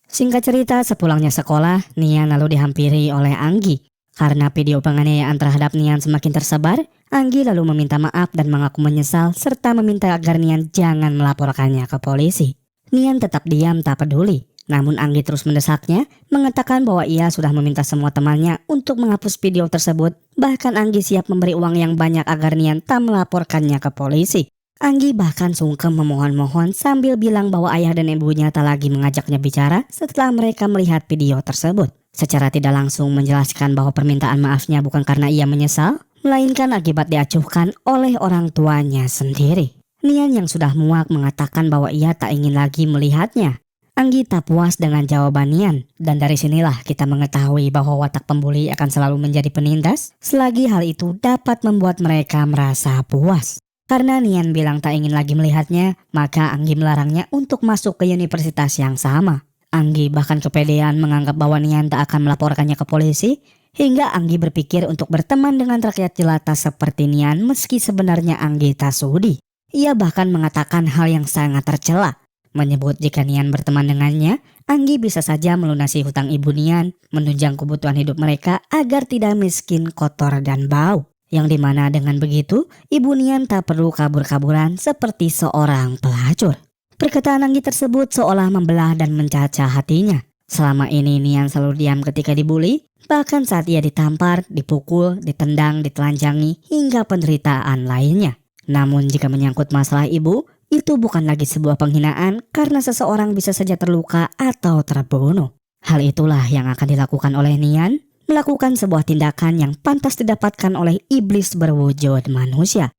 [SPEAKER 1] Singkat cerita, sepulangnya sekolah, Nian lalu dihampiri oleh Anggi. Karena video penganiayaan terhadap Nian semakin tersebar, Anggi lalu meminta maaf dan mengaku menyesal serta meminta agar Nian jangan melaporkannya ke polisi. Nian tetap diam tak peduli. Namun Anggi terus mendesaknya, mengatakan bahwa ia sudah meminta semua temannya untuk menghapus video tersebut. Bahkan Anggi siap memberi uang yang banyak agar Nian tak melaporkannya ke polisi. Anggi bahkan sungkem memohon-mohon sambil bilang bahwa ayah dan ibunya tak lagi mengajaknya bicara setelah mereka melihat video tersebut. Secara tidak langsung menjelaskan bahwa permintaan maafnya bukan karena ia menyesal, melainkan akibat diacuhkan oleh orang tuanya sendiri. Nian yang sudah muak mengatakan bahwa ia tak ingin lagi melihatnya. Anggi tak puas dengan jawaban Nian, dan dari sinilah kita mengetahui bahwa watak pembuli akan selalu menjadi penindas selagi hal itu dapat membuat mereka merasa puas. Karena Nian bilang tak ingin lagi melihatnya, maka Anggi melarangnya untuk masuk ke universitas yang sama. Anggi bahkan kepedean menganggap bahwa Nian tak akan melaporkannya ke polisi, hingga Anggi berpikir untuk berteman dengan rakyat jelata seperti Nian meski sebenarnya Anggi tak sudi. Ia bahkan mengatakan hal yang sangat tercela, menyebut jika Nian berteman dengannya Anggi bisa saja melunasi hutang ibu Nian, menunjang kebutuhan hidup mereka agar tidak miskin, kotor, dan bau. Yang dimana dengan begitu, ibu Nian tak perlu kabur-kaburan seperti seorang pelacur. Perkataan Anggi tersebut seolah membelah dan mencacah hatinya. Selama ini Nian selalu diam ketika dibully, bahkan saat ia ditampar, dipukul, ditendang, ditelanjangi, hingga penderitaan lainnya. Namun jika menyangkut masalah ibu, itu bukan lagi sebuah penghinaan karena seseorang bisa saja terluka atau terbunuh. Hal itulah yang akan dilakukan oleh Nian, melakukan sebuah tindakan yang pantas didapatkan oleh iblis berwujud manusia.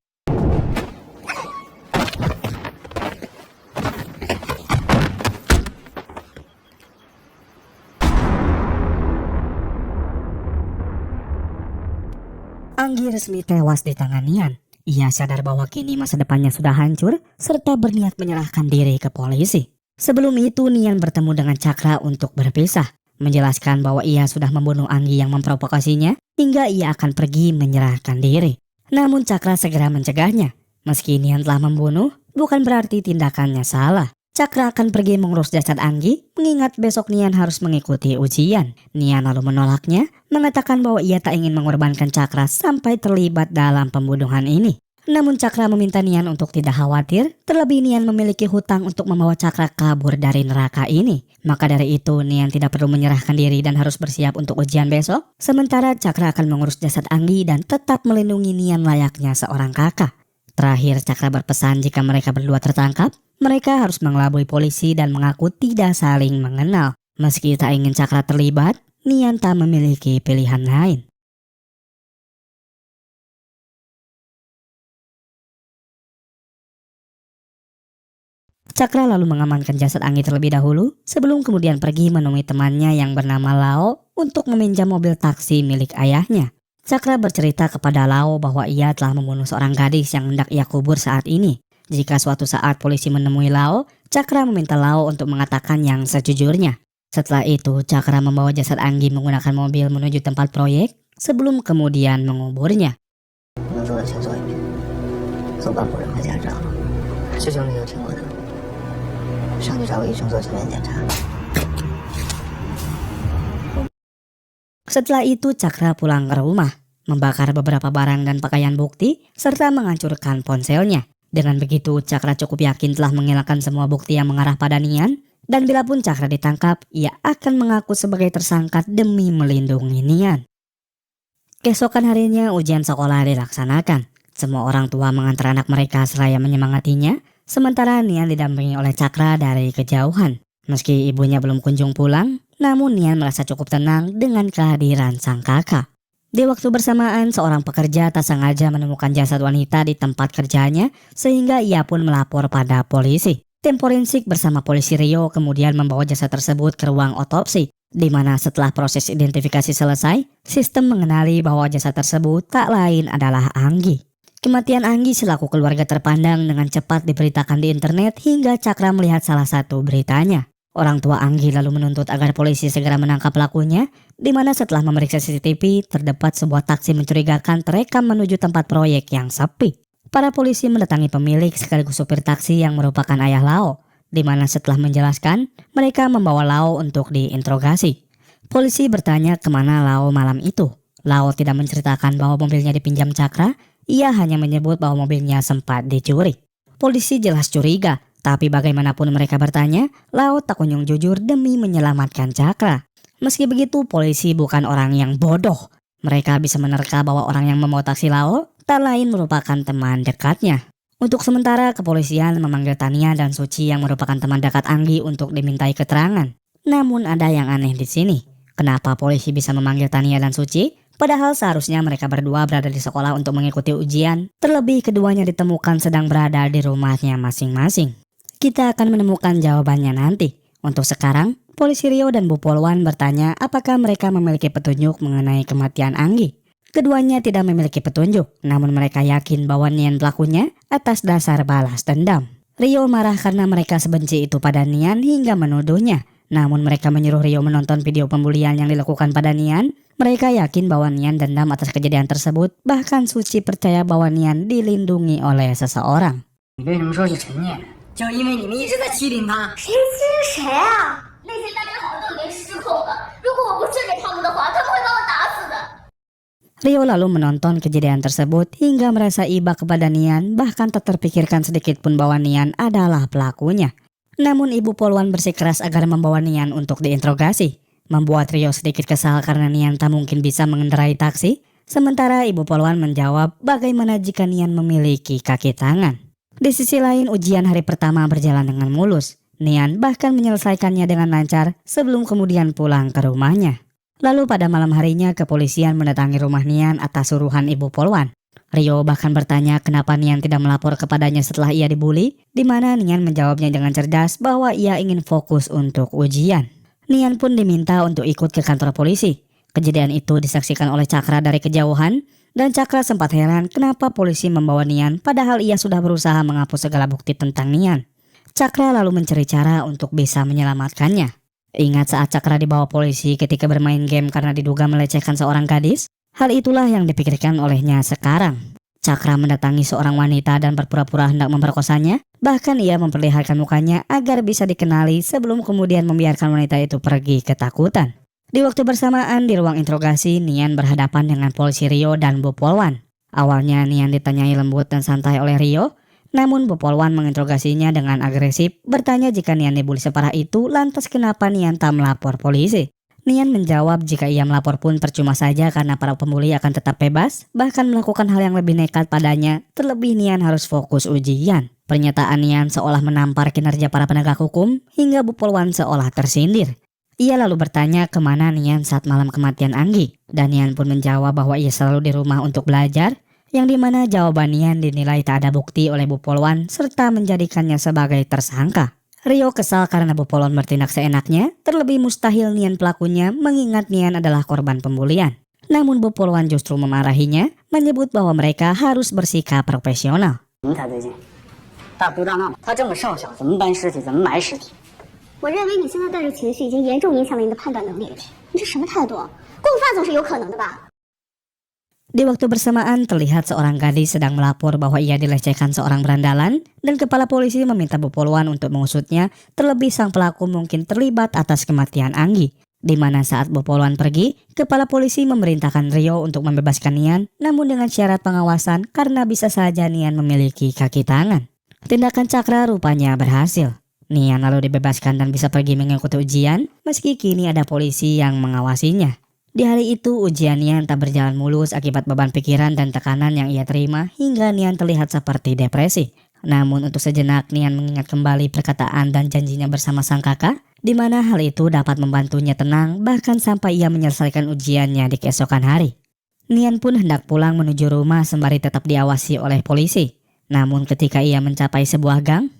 [SPEAKER 1] Anggi resmi tewas di tangan Nian. Ia sadar bahwa kini masa depannya sudah hancur serta berniat menyerahkan diri ke polisi. Sebelum itu Nian bertemu dengan Cakra untuk berpisah, menjelaskan bahwa ia sudah membunuh Anggi yang memprovokasinya hingga ia akan pergi menyerahkan diri. Namun Cakra segera mencegahnya. Meski Nian telah membunuh, bukan berarti tindakannya salah. Cakra akan pergi mengurus jasad Anggi, mengingat besok Nian harus mengikuti ujian. Nian lalu menolaknya, mengatakan bahwa ia tak ingin mengorbankan Cakra sampai terlibat dalam pembunuhan ini. Namun Cakra meminta Nian untuk tidak khawatir, terlebih Nian memiliki hutang untuk membawa Cakra kabur dari neraka ini. Maka dari itu Nian tidak perlu menyerahkan diri dan harus bersiap untuk ujian besok. Sementara Cakra akan mengurus jasad Anggi dan tetap melindungi Nian layaknya seorang kakak. Terakhir Cakra berpesan jika mereka berdua tertangkap, mereka harus mengelabui polisi dan mengaku tidak saling mengenal. Meski tak ingin Cakra terlibat, Nian tak memiliki pilihan lain. Cakra lalu mengamankan jasad Anggi terlebih dahulu, sebelum kemudian pergi menemui temannya yang bernama Lao untuk meminjam mobil taksi milik ayahnya. Cakra bercerita kepada Lao bahwa ia telah membunuh seorang gadis yang hendak ia kubur saat ini. Jika suatu saat polisi menemui Lao, Cakra meminta Lao untuk mengatakan yang sejujurnya. Setelah itu, Cakra membawa jasad Anggi menggunakan mobil menuju tempat proyek sebelum kemudian menguburnya. Setelah itu, Cakra pulang ke rumah, membakar beberapa barang dan pakaian bukti, serta menghancurkan ponselnya. Dengan begitu, Cakra cukup yakin telah menghilangkan semua bukti yang mengarah pada Nian, dan bila pun Cakra ditangkap, ia akan mengaku sebagai tersangka demi melindungi Nian. Keesokan harinya ujian sekolah dilaksanakan. Semua orang tua mengantar anak mereka seraya menyemangatinya, sementara Nian didampingi oleh Cakra dari kejauhan. Meski ibunya belum kunjung pulang, namun Nian merasa cukup tenang dengan kehadiran sang kakak. Di waktu bersamaan, seorang pekerja tak sengaja menemukan jasad wanita di tempat kerjanya sehingga ia pun melapor pada polisi. Tim forensik bersama polisi Rio kemudian membawa jasad tersebut ke ruang otopsi, di mana setelah proses identifikasi selesai, sistem mengenali bahwa jasad tersebut tak lain adalah Anggi. Kematian Anggi selaku keluarga terpandang dengan cepat diberitakan di internet hingga Cakra melihat salah satu beritanya. Orang tua Anggi lalu menuntut agar polisi segera menangkap pelakunya, di mana setelah memeriksa CCTV, terdapat sebuah taksi mencurigakan terekam menuju tempat proyek yang sepi. Para polisi mendatangi pemilik sekaligus supir taksi yang merupakan ayah Lao, di mana setelah menjelaskan, mereka membawa Lao untuk diinterogasi. Polisi bertanya kemana Lao malam itu. Lao tidak menceritakan bahwa mobilnya dipinjam Cakra, ia hanya menyebut bahwa mobilnya sempat dicuri. Polisi jelas curiga. Tapi bagaimanapun mereka bertanya, Lao tak kunjung jujur demi menyelamatkan Cakra. Meski begitu, polisi bukan orang yang bodoh. Mereka bisa menerka bahwa orang yang membawa taksi Lao tak lain merupakan teman dekatnya. Untuk sementara, kepolisian memanggil Tania dan Suci yang merupakan teman dekat Anggi untuk dimintai keterangan. Namun ada yang aneh di sini. Kenapa polisi bisa memanggil Tania dan Suci? Padahal seharusnya mereka berdua berada di sekolah untuk mengikuti ujian. Terlebih keduanya ditemukan sedang berada di rumahnya masing-masing. Kita akan menemukan jawabannya nanti. Untuk sekarang, polisi Rio dan Bu Polwan bertanya apakah mereka memiliki petunjuk mengenai kematian Anggi. Keduanya tidak memiliki petunjuk, namun mereka yakin bahwa Nian pelakunya atas dasar balas dendam. Rio marah karena mereka sebenci itu pada Nian hingga menuduhnya. Namun mereka menyuruh Rio menonton video pembulian yang dilakukan pada Nian. Mereka yakin bahwa Nian dendam atas kejadian tersebut, bahkan Suci percaya bahwa Nian dilindungi oleh seseorang.
[SPEAKER 2] 你为什么说是陈念？就是因为你们一直在欺凌他。
[SPEAKER 3] 谁欺负谁啊？那些大家了。如果我不顺着他们的话，他们会把我打死的。
[SPEAKER 1] Rio lalu menonton kejadian tersebut hingga merasa iba kepada Nian, bahkan tak terpikirkan sedikit pun bahwa Nian adalah pelakunya. Namun ibu Polwan bersikeras agar membawa Nian untuk diinterogasi, membuat Rio sedikit kesal karena Nian tak mungkin bisa mengendarai taksi. Sementara ibu Polwan menjawab bagaimana jika Nian memiliki kaki tangan. Di sisi lain, ujian hari pertama berjalan dengan mulus. Nian bahkan menyelesaikannya dengan lancar sebelum kemudian pulang ke rumahnya. Lalu pada malam harinya kepolisian mendatangi rumah Nian atas suruhan ibu Polwan. Rio bahkan bertanya kenapa Nian tidak melapor kepadanya setelah ia dibully, di mana Nian menjawabnya dengan cerdas bahwa ia ingin fokus untuk ujian. Nian pun diminta untuk ikut ke kantor polisi. Kejadian itu disaksikan oleh Cakra dari kejauhan, dan Cakra sempat heran kenapa polisi membawa Nian padahal ia sudah berusaha menghapus segala bukti tentang Nian. Cakra lalu mencari cara untuk bisa menyelamatkannya. Ingat saat Cakra dibawa polisi ketika bermain game karena diduga melecehkan seorang gadis? Hal itulah yang dipikirkan olehnya sekarang. Cakra mendatangi seorang wanita dan berpura-pura hendak memperkosanya. Bahkan ia memperlihatkan mukanya agar bisa dikenali sebelum kemudian membiarkan wanita itu pergi ketakutan. Di waktu bersamaan di ruang interogasi, Nian berhadapan dengan polisi Rio dan Bu Polwan. Awalnya Nian ditanyai lembut dan santai oleh Rio. Namun Bu Polwan menginterogasinya dengan agresif, bertanya jika Nian dibully separah itu, lantas kenapa Nian tak melapor polisi. Nian menjawab jika ia melapor pun percuma saja karena para pembuli akan tetap bebas, bahkan melakukan hal yang lebih nekat padanya, terlebih Nian harus fokus ujian. Pernyataan Nian seolah menampar kinerja para penegak hukum, hingga Bu Polwan seolah tersindir. Ia lalu bertanya kemana Nian saat malam kematian Anggi, dan Nian pun menjawab bahwa ia selalu di rumah untuk belajar, yang dimana jawaban Nian dinilai tak ada bukti oleh Bu Polwan serta menjadikannya sebagai tersangka. Rio kesal karena Bu Polwan bertindak seenaknya, terlebih mustahil Nian pelakunya mengingat Nian adalah korban pembulian. Namun Bu Polwan justru memarahinya, menyebut bahwa mereka harus bersikap profesional.
[SPEAKER 3] 我认为你现在带着情绪已经严重影响了你的判断能力。你这什么态度？共犯总是有可能的吧？
[SPEAKER 1] Di waktu bersamaan terlihat seorang gadis sedang melapor bahwa ia dilecehkan seorang berandalan dan kepala polisi meminta Bu Polwan untuk mengusutnya, terlebih sang pelaku mungkin terlibat atas kematian Anggi. Di mana saat Bu Polwan pergi, kepala polisi memerintahkan Rio untuk membebaskan Nian, namun dengan syarat pengawasan karena bisa saja Nian memiliki kaki tangan. Tindakan Cakra rupanya berhasil. Nian lalu dibebaskan dan bisa pergi mengikuti ujian, meski kini ada polisi yang mengawasinya. Di hari itu ujian Nian tak berjalan mulus akibat beban pikiran dan tekanan yang ia terima hingga Nian terlihat seperti depresi. Namun untuk sejenak Nian mengingat kembali perkataan dan janjinya bersama sang kakak, di mana hal itu dapat membantunya tenang bahkan sampai ia menyelesaikan ujiannya di keesokan hari. Nian pun hendak pulang menuju rumah sembari tetap diawasi oleh polisi. Namun ketika ia mencapai sebuah gang,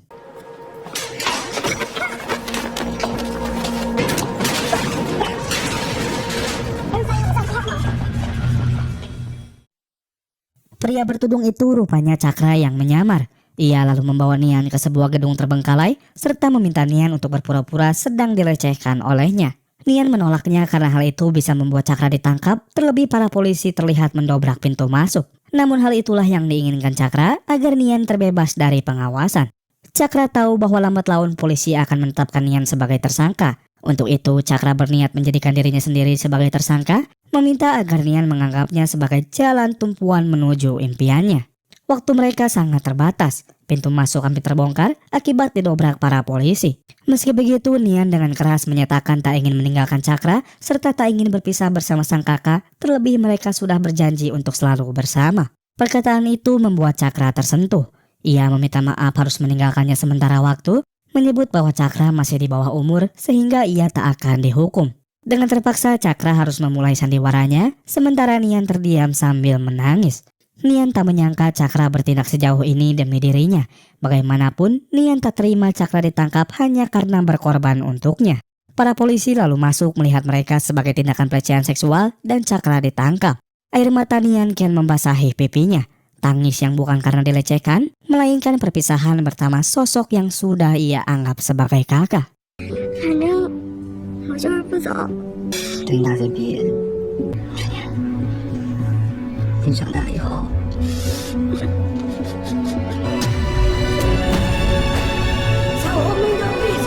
[SPEAKER 1] pria bertudung itu rupanya Cakra yang menyamar. Ia lalu membawa Nian ke sebuah gedung terbengkalai serta meminta Nian untuk berpura-pura sedang dilecehkan olehnya. Nian menolaknya karena hal itu bisa membuat Cakra ditangkap, terlebih para polisi terlihat mendobrak pintu masuk. Namun hal itulah yang diinginkan Cakra agar Nian terbebas dari pengawasan. Cakra tahu bahwa lambat laun polisi akan menetapkan Nian sebagai tersangka. Untuk itu Cakra berniat menjadikan dirinya sendiri sebagai tersangka, meminta agar Nian menganggapnya sebagai jalan tumpuan menuju impiannya. Waktu mereka sangat terbatas, pintu masuk hampir terbongkar akibat didobrak para polisi. Meski begitu, Nian dengan keras menyatakan tak ingin meninggalkan Cakra serta tak ingin berpisah bersama sang kakak, terlebih mereka sudah berjanji untuk selalu bersama. Perkataan itu membuat Cakra tersentuh. Ia meminta maaf harus meninggalkannya sementara waktu, menyebut bahwa Cakra masih di bawah umur sehingga ia tak akan dihukum. Dengan terpaksa Cakra harus memulai sandiwaranya, sementara Nian terdiam sambil menangis. Nian tak menyangka Cakra bertindak sejauh ini demi dirinya. Bagaimanapun, Nian tak terima Cakra ditangkap hanya karena berkorban untuknya. Para polisi lalu masuk melihat mereka sebagai tindakan pelecehan seksual dan Cakra ditangkap. Air mata Nian kian membasahi pipinya. Tangis yang bukan karena dilecehkan, melainkan perpisahan bersama sosok yang sudah ia anggap sebagai kakak.
[SPEAKER 3] 反正我就是不走。
[SPEAKER 2] 等你大学毕业，你长大以后，
[SPEAKER 3] 叫我们都闭嘴！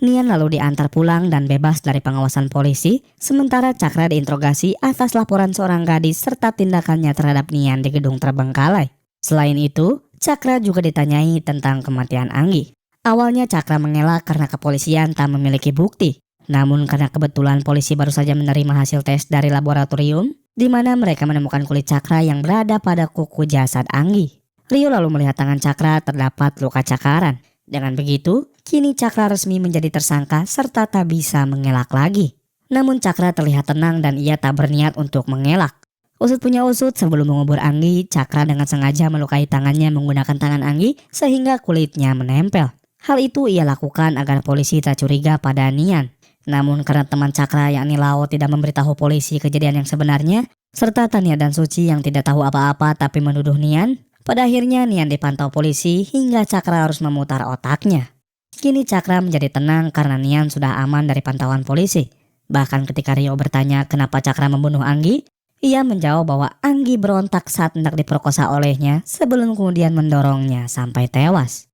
[SPEAKER 1] Nian lalu diantar pulang dan bebas dari pengawasan polisi, sementara Cakra diinterogasi atas laporan seorang gadis serta tindakannya terhadap Nian di gedung terbengkalai. Selain itu, Cakra juga ditanyai tentang kematian Anggi. Awalnya Cakra mengelak karena kepolisian tak memiliki bukti. Namun karena kebetulan polisi baru saja menerima hasil tes dari laboratorium, di mana mereka menemukan kulit Cakra yang berada pada kuku jasad Anggi. Rio lalu melihat tangan Cakra terdapat luka cakaran. Dengan begitu, kini Cakra resmi menjadi tersangka serta tak bisa mengelak lagi. Namun Cakra terlihat tenang dan ia tak berniat untuk mengelak. Usut punya usut, sebelum mengubur Anggi, Cakra dengan sengaja melukai tangannya menggunakan tangan Anggi sehingga kulitnya menempel. Hal itu ia lakukan agar polisi tak curiga pada Nian. Namun karena teman Cakra yakni Lao tidak memberitahu polisi kejadian yang sebenarnya, serta Tania dan Suci yang tidak tahu apa-apa tapi menuduh Nian, pada akhirnya Nian dipantau polisi hingga Cakra harus memutar otaknya. Kini Cakra menjadi tenang karena Nian sudah aman dari pantauan polisi. Bahkan ketika Rio bertanya kenapa Cakra membunuh Anggi, ia menjawab bahwa Anggi berontak saat hendak diperkosa olehnya sebelum kemudian mendorongnya sampai tewas.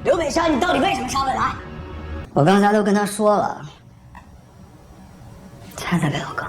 [SPEAKER 2] 刘北山，你到底为什么杀文来？我刚才都跟他说了，他在给我告。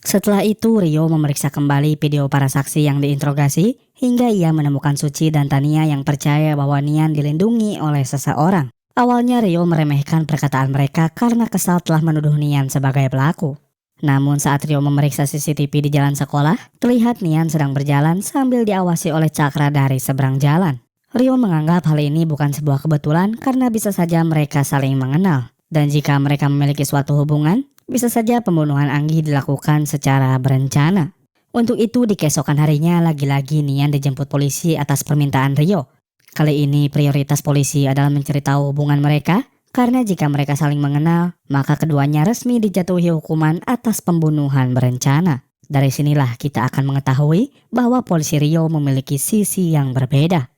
[SPEAKER 1] Setelah itu Rio memeriksa kembali video para saksi yang diinterogasi hingga ia menemukan Suci dan Tania yang percaya bahwa Nian dilindungi oleh seseorang. Awalnya Rio meremehkan perkataan mereka karena kesal telah menuduh Nian sebagai pelaku. Namun saat Rio memeriksa CCTV di jalan sekolah, terlihat Nian sedang berjalan sambil diawasi oleh Cakra dari seberang jalan. Rio menganggap hal ini bukan sebuah kebetulan karena bisa saja mereka saling mengenal. Dan jika mereka memiliki suatu hubungan, bisa saja pembunuhan Anggi dilakukan secara berencana. Untuk itu di keesokan harinya lagi-lagi Nian dijemput polisi atas permintaan Rio. Kali ini prioritas polisi adalah mencari tahu hubungan mereka, karena jika mereka saling mengenal, maka keduanya resmi dijatuhi hukuman atas pembunuhan berencana. Dari sinilah kita akan mengetahui bahwa polisi Rio memiliki sisi yang berbeda.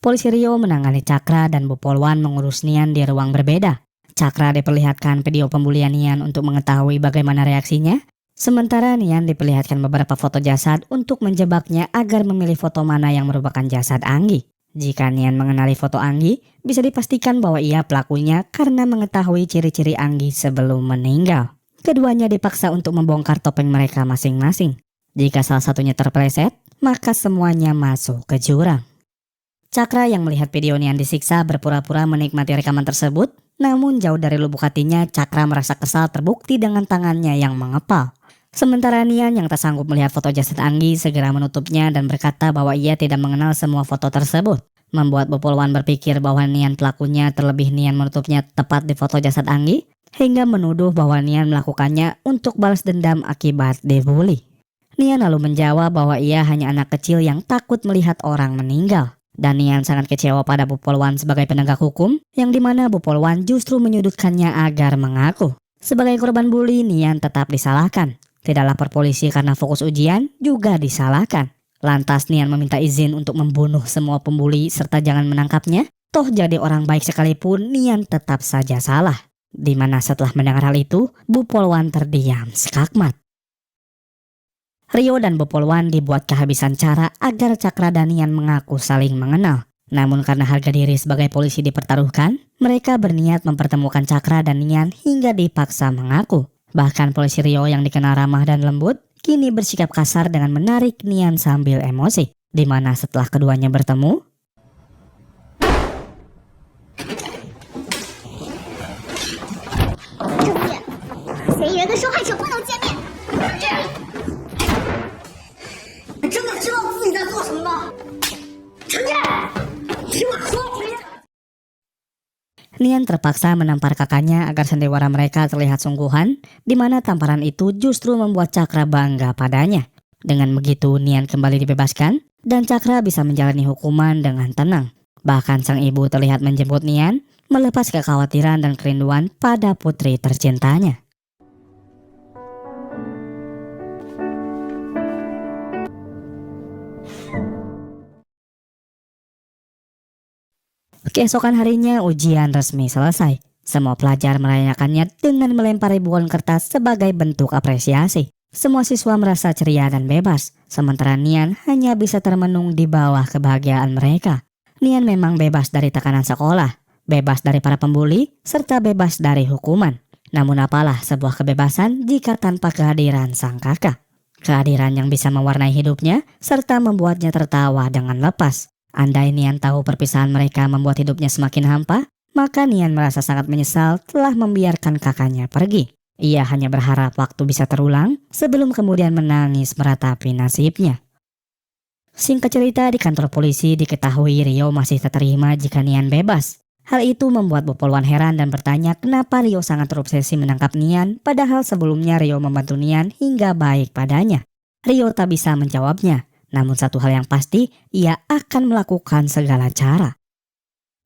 [SPEAKER 1] Polisi Rio menangani Cakra dan Bu Polwan mengurus Nian di ruang berbeda. Cakra diperlihatkan video pembulian Nian untuk mengetahui bagaimana reaksinya, sementara Nian diperlihatkan beberapa foto jasad untuk menjebaknya agar memilih foto mana yang merupakan jasad Anggi. Jika Nian mengenali foto Anggi, bisa dipastikan bahwa ia pelakunya karena mengetahui ciri-ciri Anggi sebelum meninggal. Keduanya dipaksa untuk membongkar topeng mereka masing-masing. Jika salah satunya terpeleset, maka semuanya masuk ke jurang. Cakra yang melihat video Nian disiksa berpura-pura menikmati rekaman tersebut, namun jauh dari lubuk hatinya Cakra merasa kesal terbukti dengan tangannya yang mengepal. Sementara Nian yang tak sanggup melihat foto jasad Anggi segera menutupnya dan berkata bahwa ia tidak mengenal semua foto tersebut. Membuat Bu Polwan berpikir bahwa Nian pelakunya, terlebih Nian menutupnya tepat di foto jasad Anggi, hingga menuduh bahwa Nian melakukannya untuk balas dendam akibat dibully. Nian lalu menjawab bahwa ia hanya anak kecil yang takut melihat orang meninggal. Dan Nian sangat kecewa pada Bu Polwan sebagai penegak hukum, yang dimana Bu Polwan justru menyudutkannya agar mengaku. Sebagai korban bully, Nian tetap disalahkan. Tidak lapor polisi karena fokus ujian juga disalahkan. Lantas Nian meminta izin untuk membunuh semua pembuli serta jangan menangkapnya. Toh jadi orang baik sekalipun Nian tetap saja salah. Dimana setelah mendengar hal itu, Bu Polwan terdiam skakmat. Rio dan Bu Polwan dibuat kehabisan cara agar Cakra dan Nian mengaku saling mengenal. Namun karena harga diri sebagai polisi dipertaruhkan, mereka berniat mempertemukan Cakra dan Nian hingga dipaksa mengaku. Bahkan polisi Rio yang dikenal ramah dan lembut, kini bersikap kasar dengan menarik Nian sambil emosi. Dimana setelah keduanya bertemu,
[SPEAKER 3] 郑健，嫌疑人跟受害者不能见面。
[SPEAKER 2] 你真的知道自己在做什么吗？陈健，听我说，陈健。
[SPEAKER 1] Nian terpaksa menampar kakaknya agar sandiwara mereka terlihat sungguhan, di mana tamparan itu justru membuat Cakra bangga padanya. Dengan begitu Nian kembali dibebaskan, dan Cakra bisa menjalani hukuman dengan tenang. Bahkan sang ibu terlihat menjemput Nian, melepas kekhawatiran dan kerinduan pada putri tercintanya. Keesokan harinya ujian resmi selesai. Semua pelajar merayakannya dengan melempar ribuan kertas sebagai bentuk apresiasi. Semua siswa merasa ceria dan bebas, sementara Nian hanya bisa termenung di bawah kebahagiaan mereka. Nian memang bebas dari tekanan sekolah, bebas dari para pembuli, serta bebas dari hukuman. Namun apalah sebuah kebebasan jika tanpa kehadiran sang kakak. Kehadiran yang bisa mewarnai hidupnya, serta membuatnya tertawa dengan lepas. Andai Nian tahu perpisahan mereka membuat hidupnya semakin hampa, maka Nian merasa sangat menyesal telah membiarkan kakaknya pergi. Ia hanya berharap waktu bisa terulang sebelum kemudian menangis meratapi nasibnya. Singkat cerita, di kantor polisi diketahui Rio masih terima jika Nian bebas. Hal itu membuat Bopolwan heran dan bertanya kenapa Rio sangat terobsesi menangkap Nian, padahal sebelumnya Rio membantu Nian hingga baik padanya. Rio tak bisa menjawabnya, namun satu hal yang pasti, ia akan melakukan segala cara.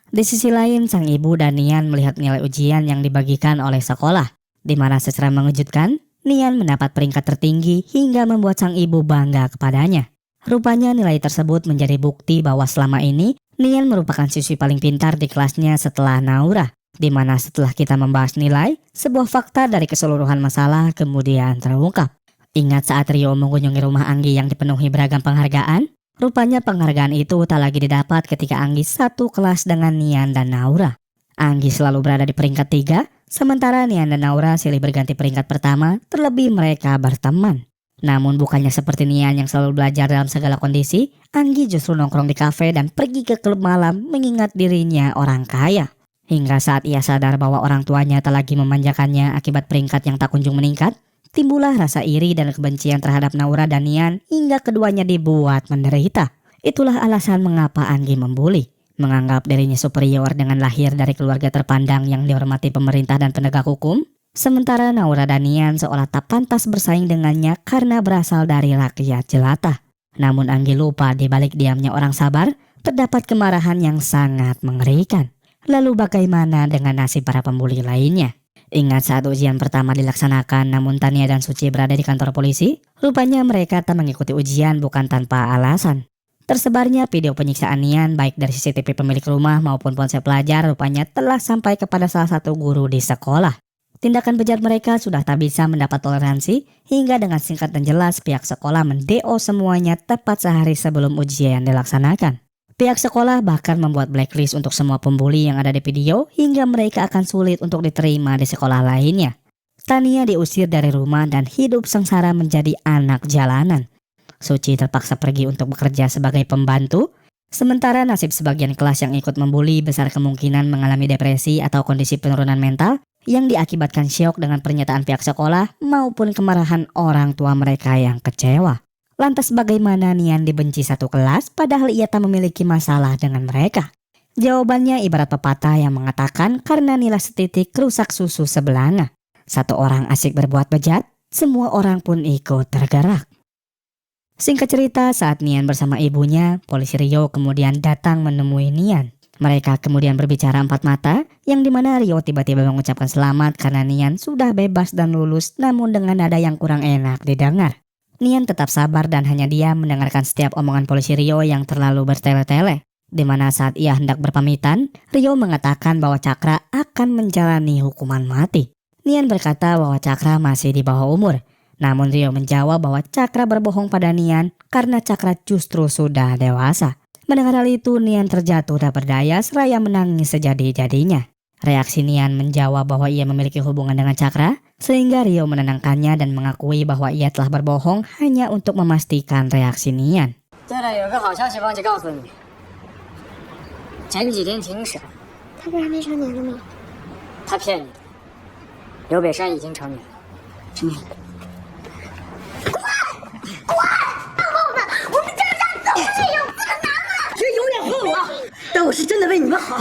[SPEAKER 1] Di sisi lain, sang ibu dan Nian melihat nilai ujian yang dibagikan oleh sekolah, di mana secara mengejutkan, Nian mendapat peringkat tertinggi hingga membuat sang ibu bangga kepadanya. Rupanya nilai tersebut menjadi bukti bahwa selama ini Nian merupakan siswi paling pintar di kelasnya setelah Naura, di mana setelah kita membahas nilai, sebuah fakta dari keseluruhan masalah kemudian terungkap. Ingat saat Rio mengunjungi rumah Anggi yang dipenuhi beragam penghargaan? Rupanya penghargaan itu tak lagi didapat ketika Anggi satu kelas dengan Nian dan Naura. Anggi selalu berada di peringkat 3, sementara Nian dan Naura silih berganti peringkat pertama, terlebih mereka berteman. Namun bukannya seperti Nian yang selalu belajar dalam segala kondisi, Anggi justru nongkrong di kafe dan pergi ke klub malam mengingat dirinya orang kaya. Hingga saat ia sadar bahwa orang tuanya tak lagi memanjakannya akibat peringkat yang tak kunjung meningkat, timbullah rasa iri dan kebencian terhadap Naura dan Nian hingga keduanya dibuat menderita. Itulah alasan mengapa Anggi membuli, menganggap dirinya superior dengan lahir dari keluarga terpandang yang dihormati pemerintah dan penegak hukum. Sementara Naura dan Nian seolah tak pantas bersaing dengannya karena berasal dari rakyat jelata. Namun Anggi lupa di balik diamnya orang sabar, terdapat kemarahan yang sangat mengerikan. Lalu bagaimana dengan nasib para pembuli lainnya? Ingat saat ujian pertama dilaksanakan namun Tania dan Suci berada di kantor polisi? Rupanya mereka tak mengikuti ujian bukan tanpa alasan. Tersebarnya video penyiksaan Nian baik dari CCTV pemilik rumah maupun ponsel pelajar rupanya telah sampai kepada salah satu guru di sekolah. Tindakan bejat mereka sudah tak bisa mendapat toleransi hingga dengan singkat dan jelas pihak sekolah men-DO semuanya tepat sehari sebelum ujian dilaksanakan. Pihak sekolah bahkan membuat blacklist untuk semua pembuli yang ada di video hingga mereka akan sulit untuk diterima di sekolah lainnya. Tania diusir dari rumah dan hidup sengsara menjadi anak jalanan. Suci terpaksa pergi untuk bekerja sebagai pembantu, sementara nasib sebagian kelas yang ikut membuli besar kemungkinan mengalami depresi atau kondisi penurunan mental yang diakibatkan syok dengan pernyataan pihak sekolah maupun kemarahan orang tua mereka yang kecewa. Lantas bagaimana Nian dibenci satu kelas padahal ia tak memiliki masalah dengan mereka? Jawabannya ibarat pepatah yang mengatakan karena nilai setitik rusak susu sebelanga. Satu orang asik berbuat bejat, semua orang pun ikut tergerak. Singkat cerita, saat Nian bersama ibunya, polisi Rio kemudian datang menemui Nian. Mereka kemudian berbicara empat mata, yang dimana Rio tiba-tiba mengucapkan selamat karena Nian sudah bebas dan lulus namun dengan nada yang kurang enak didengar. Nian tetap sabar dan hanya diam mendengarkan setiap omongan polisi Rio yang terlalu bertele-tele. Dimana saat ia hendak berpamitan, Rio mengatakan bahwa Cakra akan menjalani hukuman mati. Nian berkata bahwa Cakra masih di bawah umur. Namun Rio menjawab bahwa Cakra berbohong pada Nian karena Cakra justru sudah dewasa. Mendengar hal itu, Nian terjatuh tak berdaya seraya menangis sejadi-jadinya. Reaksi Nian menjawab bahwa ia memiliki hubungan dengan Cakra, sehingga Rio menenangkannya dan mengakui bahwa ia telah berbohong hanya untuk memastikan reaksi Nian.
[SPEAKER 2] 对了，有个好消息忘记告诉你，前几天庭审，
[SPEAKER 3] 他不是还没成年呢吗？
[SPEAKER 2] 他骗你的，刘北山已经成年了，真的。这有点恨我，但我是真的为你们好。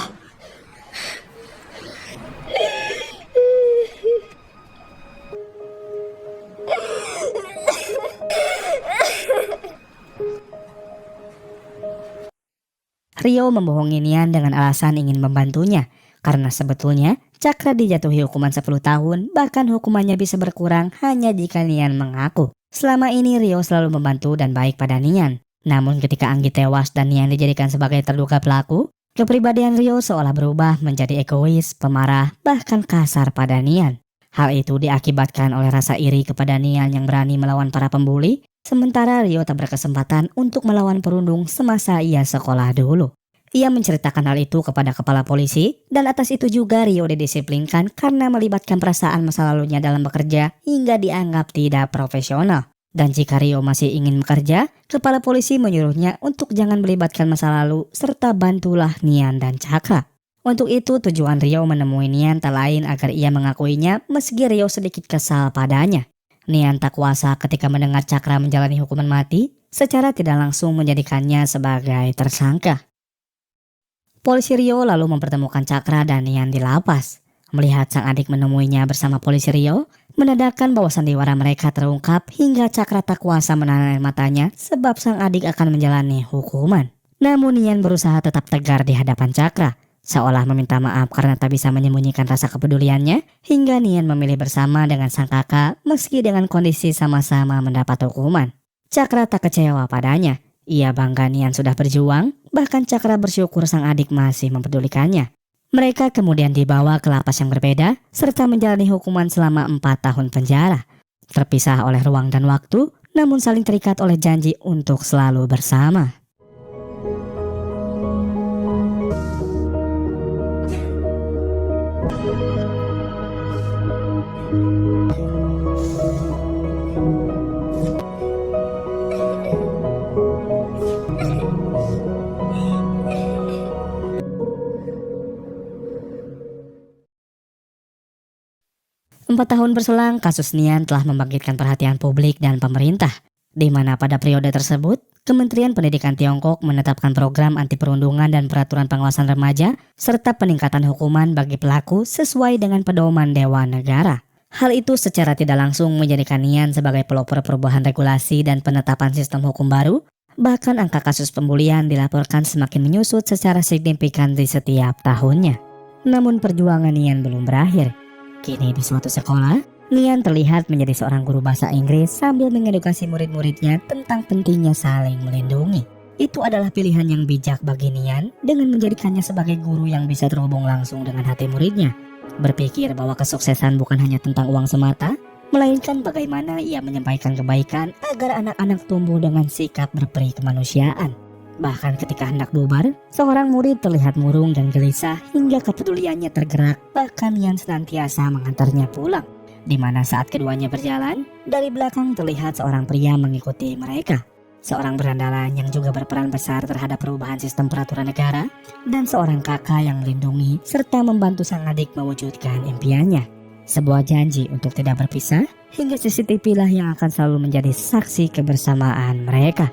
[SPEAKER 1] Rio membohongi Nian dengan alasan ingin membantunya, karena sebetulnya Cakra dijatuhi hukuman 10 tahun, bahkan hukumannya bisa berkurang hanya jika Nian mengaku. Selama ini Rio selalu membantu dan baik pada Nian. Namun ketika Anggi tewas dan Nian dijadikan sebagai terduga pelaku, kepribadian Rio seolah berubah menjadi egois, pemarah, bahkan kasar pada Nian. Hal itu diakibatkan oleh rasa iri kepada Nian yang berani melawan para pembuli, sementara Rio tak berkesempatan untuk melawan perundung semasa ia sekolah dulu. Ia menceritakan hal itu kepada kepala polisi, dan atas itu juga Rio didisiplinkan karena melibatkan perasaan masa lalunya dalam bekerja hingga dianggap tidak profesional. Dan jika Rio masih ingin bekerja, kepala polisi menyuruhnya untuk jangan melibatkan masa lalu serta bantulah Nian dan Cakra. Untuk itu tujuan Rio menemui Nian tak lain agar ia mengakuinya meski Rio sedikit kesal padanya. Nian tak kuasa ketika mendengar Cakra menjalani hukuman mati, secara tidak langsung menjadikannya sebagai tersangka. Polisi Rio lalu mempertemukan Cakra dan Nian di lapas. Melihat sang adik menemuinya bersama polisi Rio, menandakan bahwa sandiwara mereka terungkap hingga Cakra tak kuasa menahan air matanya sebab sang adik akan menjalani hukuman. Namun Nian berusaha tetap tegar di hadapan Cakra, seolah meminta maaf karena tak bisa menyembunyikan rasa kepeduliannya, hingga Nian memilih bersama dengan sang kakak meski dengan kondisi sama-sama mendapat hukuman. Cakra tak kecewa padanya. Ia bangga Nian sudah berjuang, bahkan Cakra bersyukur sang adik masih mempedulikannya. Mereka kemudian dibawa ke lapas yang berbeda, serta menjalani hukuman selama 4 tahun penjara. Terpisah oleh ruang dan waktu, namun saling terikat oleh janji untuk selalu bersama. Empat tahun berselang, kasus Nian telah membangkitkan perhatian publik dan pemerintah, di mana pada periode tersebut, Kementerian Pendidikan Tiongkok menetapkan program anti perundungan dan peraturan pengawasan remaja, serta peningkatan hukuman bagi pelaku sesuai dengan pedoman Dewan Negara. Hal itu secara tidak langsung menjadikan Nian sebagai pelopor perubahan regulasi dan penetapan sistem hukum baru, bahkan angka kasus pembulian dilaporkan semakin menyusut secara signifikan di setiap tahunnya. Namun perjuangan Nian belum berakhir. Kini di suatu sekolah, Nian terlihat menjadi seorang guru bahasa Inggris sambil mengedukasi murid-muridnya tentang pentingnya saling melindungi. Itu adalah pilihan yang bijak bagi Nian dengan menjadikannya sebagai guru yang bisa terhubung langsung dengan hati muridnya. Berpikir bahwa kesuksesan bukan hanya tentang uang semata, melainkan bagaimana ia menyampaikan kebaikan agar anak-anak tumbuh dengan sikap berperi kemanusiaan. Bahkan ketika hendak bubar, seorang murid terlihat murung dan gelisah hingga kepeduliannya tergerak, bahkan Nian senantiasa mengantarnya pulang. Di mana saat keduanya berjalan, dari belakang terlihat seorang pria mengikuti mereka. Seorang berandalan yang juga berperan besar terhadap perubahan sistem peraturan negara, dan seorang kakak yang melindungi serta membantu sang adik mewujudkan impiannya. Sebuah janji untuk tidak berpisah, hingga CCTV lah yang akan selalu menjadi saksi kebersamaan mereka.